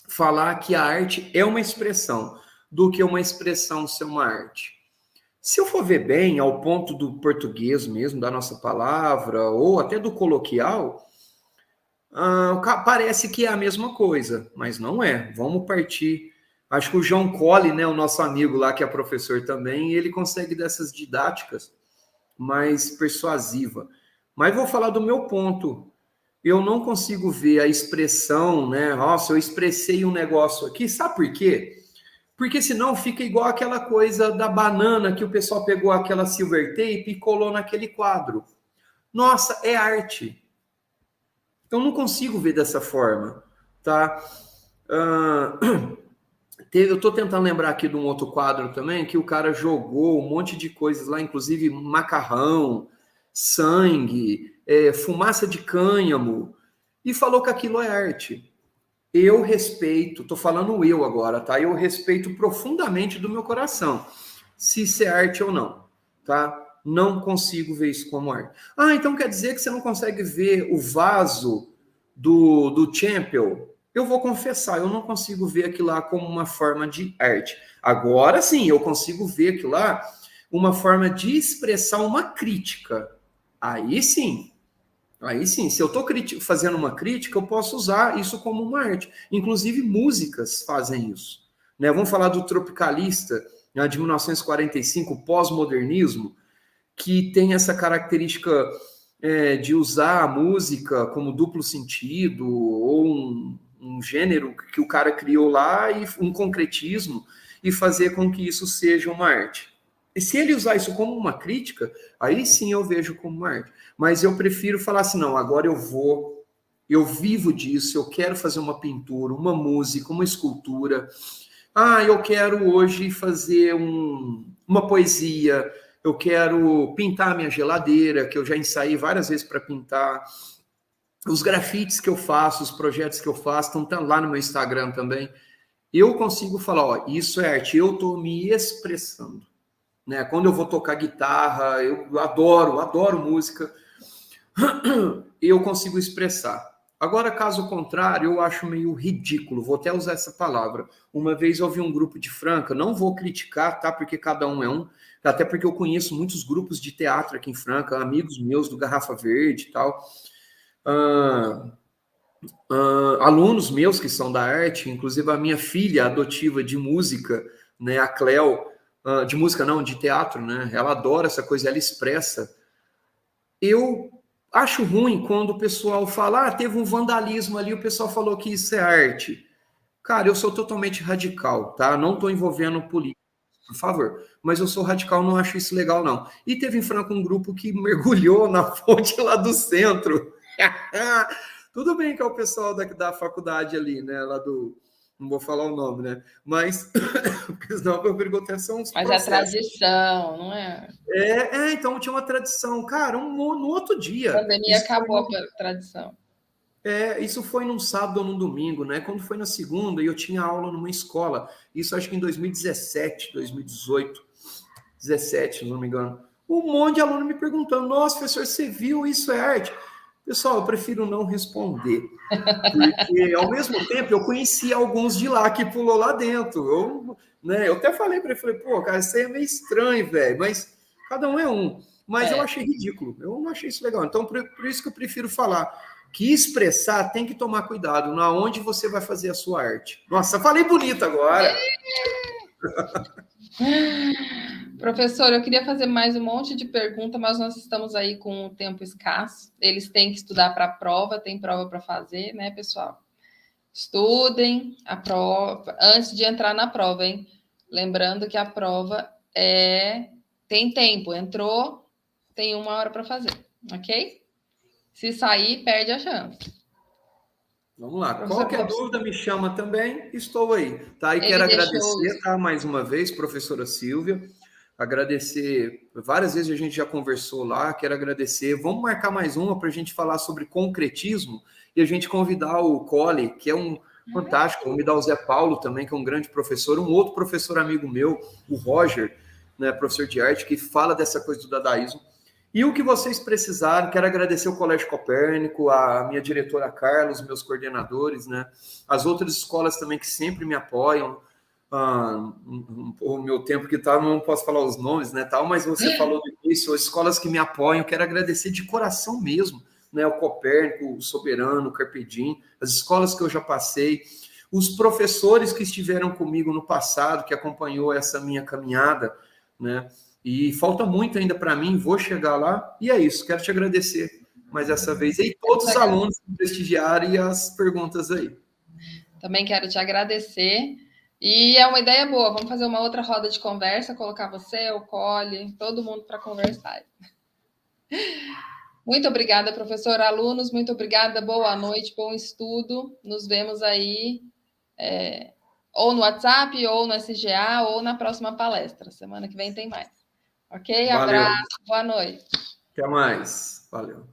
falar que a arte é uma expressão do que uma expressão ser uma arte. Se eu for ver bem, ao ponto do português mesmo, da nossa palavra, ou até do coloquial, parece que é a mesma coisa, mas não é. Vamos partir. Acho que o João Colli, né, o nosso amigo lá, que é professor também, ele consegue dessas didáticas mais persuasiva. Mas vou falar do meu ponto. Eu não consigo ver a expressão, né? Nossa, eu expressei um negócio aqui. Sabe por quê? Porque senão fica igual aquela coisa da banana que o pessoal pegou aquela silver tape e colou naquele quadro. Nossa, é arte. Eu não consigo ver dessa forma, tá? Eu estou tentando lembrar aqui de um outro quadro também, que o cara jogou um monte de coisas lá, inclusive macarrão, sangue, fumaça de cânhamo, e falou que aquilo é arte. Eu respeito, estou falando eu agora, tá? Eu respeito profundamente do meu coração, se isso é arte ou não, tá? Não consigo ver isso como arte. Então quer dizer que você não consegue ver o vaso do Champion? Eu vou confessar, eu não consigo ver aquilo lá como uma forma de arte. Agora sim, eu consigo ver aquilo lá uma forma de expressar uma crítica. Aí sim, se eu estou fazendo uma crítica, eu posso usar isso como uma arte. Inclusive, músicas fazem isso. Né? Vamos falar do Tropicalista, né, de 1945, pós-modernismo, que tem essa característica de usar a música como duplo sentido, ou um gênero que o cara criou lá, e um concretismo, e fazer com que isso seja uma arte. E se ele usar isso como uma crítica, aí sim eu vejo como uma arte. Mas eu prefiro falar assim, não, agora eu vivo disso, eu quero fazer uma pintura, uma música, uma escultura. Eu quero hoje fazer uma poesia, eu quero pintar a minha geladeira, que eu já ensaiei várias vezes para pintar. Os grafites que eu faço, os projetos que eu faço, estão lá no meu Instagram também. Eu consigo falar, isso é arte, eu estou me expressando. Né? Quando eu vou tocar guitarra, eu adoro música, eu consigo expressar. Agora, caso contrário, eu acho meio ridículo, vou até usar essa palavra. Uma vez eu vi um grupo de Franca, não vou criticar, tá? Porque cada um é um, até porque eu conheço muitos grupos de teatro aqui em Franca, amigos meus do Garrafa Verde e tal. Ah, alunos meus que são da arte, inclusive a minha filha adotiva de música, né, a Cleo, de música não, de teatro, né? Ela adora essa coisa, ela expressa. Eu acho ruim quando o pessoal fala, teve um vandalismo ali, o pessoal falou que isso é arte. Cara, eu sou totalmente radical, tá? Não estou envolvendo política, por favor. Mas eu sou radical, não acho isso legal, não. E teve em Franca um grupo que mergulhou na fonte lá do centro. Tudo bem que é o pessoal da faculdade ali, né? Lá do. Não vou falar o nome, né? Mas, porque senão eu pergunto, são uns Mas é processos. tradição, não é? Então tinha uma tradição. Cara, no outro A dia. pandemia acabou a tradição. Isso foi num sábado ou num domingo, né? Quando foi na segunda, e eu tinha aula numa escola. Isso acho que em 2017, 2018, 17, se não me engano. Um monte de aluno me perguntando: nossa, professor, você viu isso é arte? Pessoal, eu prefiro não responder. Porque, ao mesmo tempo, eu conhecia alguns de lá que pulou lá dentro. Eu até falei para ele, falei, pô, cara, isso aí é meio estranho, velho, mas cada um é um. Mas eu achei ridículo, eu não achei isso legal. Então, por isso que eu prefiro falar que expressar tem que tomar cuidado na onde você vai fazer a sua arte. Nossa, falei bonito agora. Professor, eu queria fazer mais um monte de perguntas, mas nós estamos aí com o tempo escasso. Eles têm que estudar para a prova, tem prova para fazer, né, pessoal? Estudem a prova antes de entrar na prova, hein? Lembrando que a prova tem tempo. Entrou, tem 1 hora para fazer, ok? Se sair, perde a chance. Vamos lá. Qualquer dúvida, me chama também. Estou aí. Tá? E Ele quero deixou... agradecer, tá? Mais uma vez, professora Silvia. Agradecer. Várias vezes a gente já conversou lá. Quero agradecer. Vamos marcar mais uma para a gente falar sobre concretismo e a gente convidar o Cole, que é um fantástico. Convidar o Zé Paulo também, que é um grande professor. Um outro professor amigo meu, o Roger, né, professor de arte, que fala dessa coisa do dadaísmo. E o que vocês precisarem, quero agradecer o Colégio Copérnico, a minha diretora Carlos, meus coordenadores, né? As outras escolas também que sempre me apoiam. O meu tempo que tá, não posso falar os nomes, né? Tal, mas você falou do início, as escolas que me apoiam, quero agradecer de coração mesmo, né? O Copérnico, o Soberano, o Carpedim, as escolas que eu já passei, os professores que estiveram comigo no passado, que acompanhou essa minha caminhada, né? E falta muito ainda para mim, vou chegar lá. E é isso, quero te agradecer mais essa vez. E todos os alunos que prestigiaram e as perguntas aí. Também quero te agradecer. E é uma ideia boa, vamos fazer uma outra roda de conversa, colocar você, o Cole, todo mundo para conversar. Muito obrigada, professor. Alunos, muito obrigada. Boa noite, bom estudo. Nos vemos aí ou no WhatsApp, ou no SGA, ou na próxima palestra. Semana que vem tem mais. Ok? Valeu. Abraço, boa noite. Até mais. Valeu.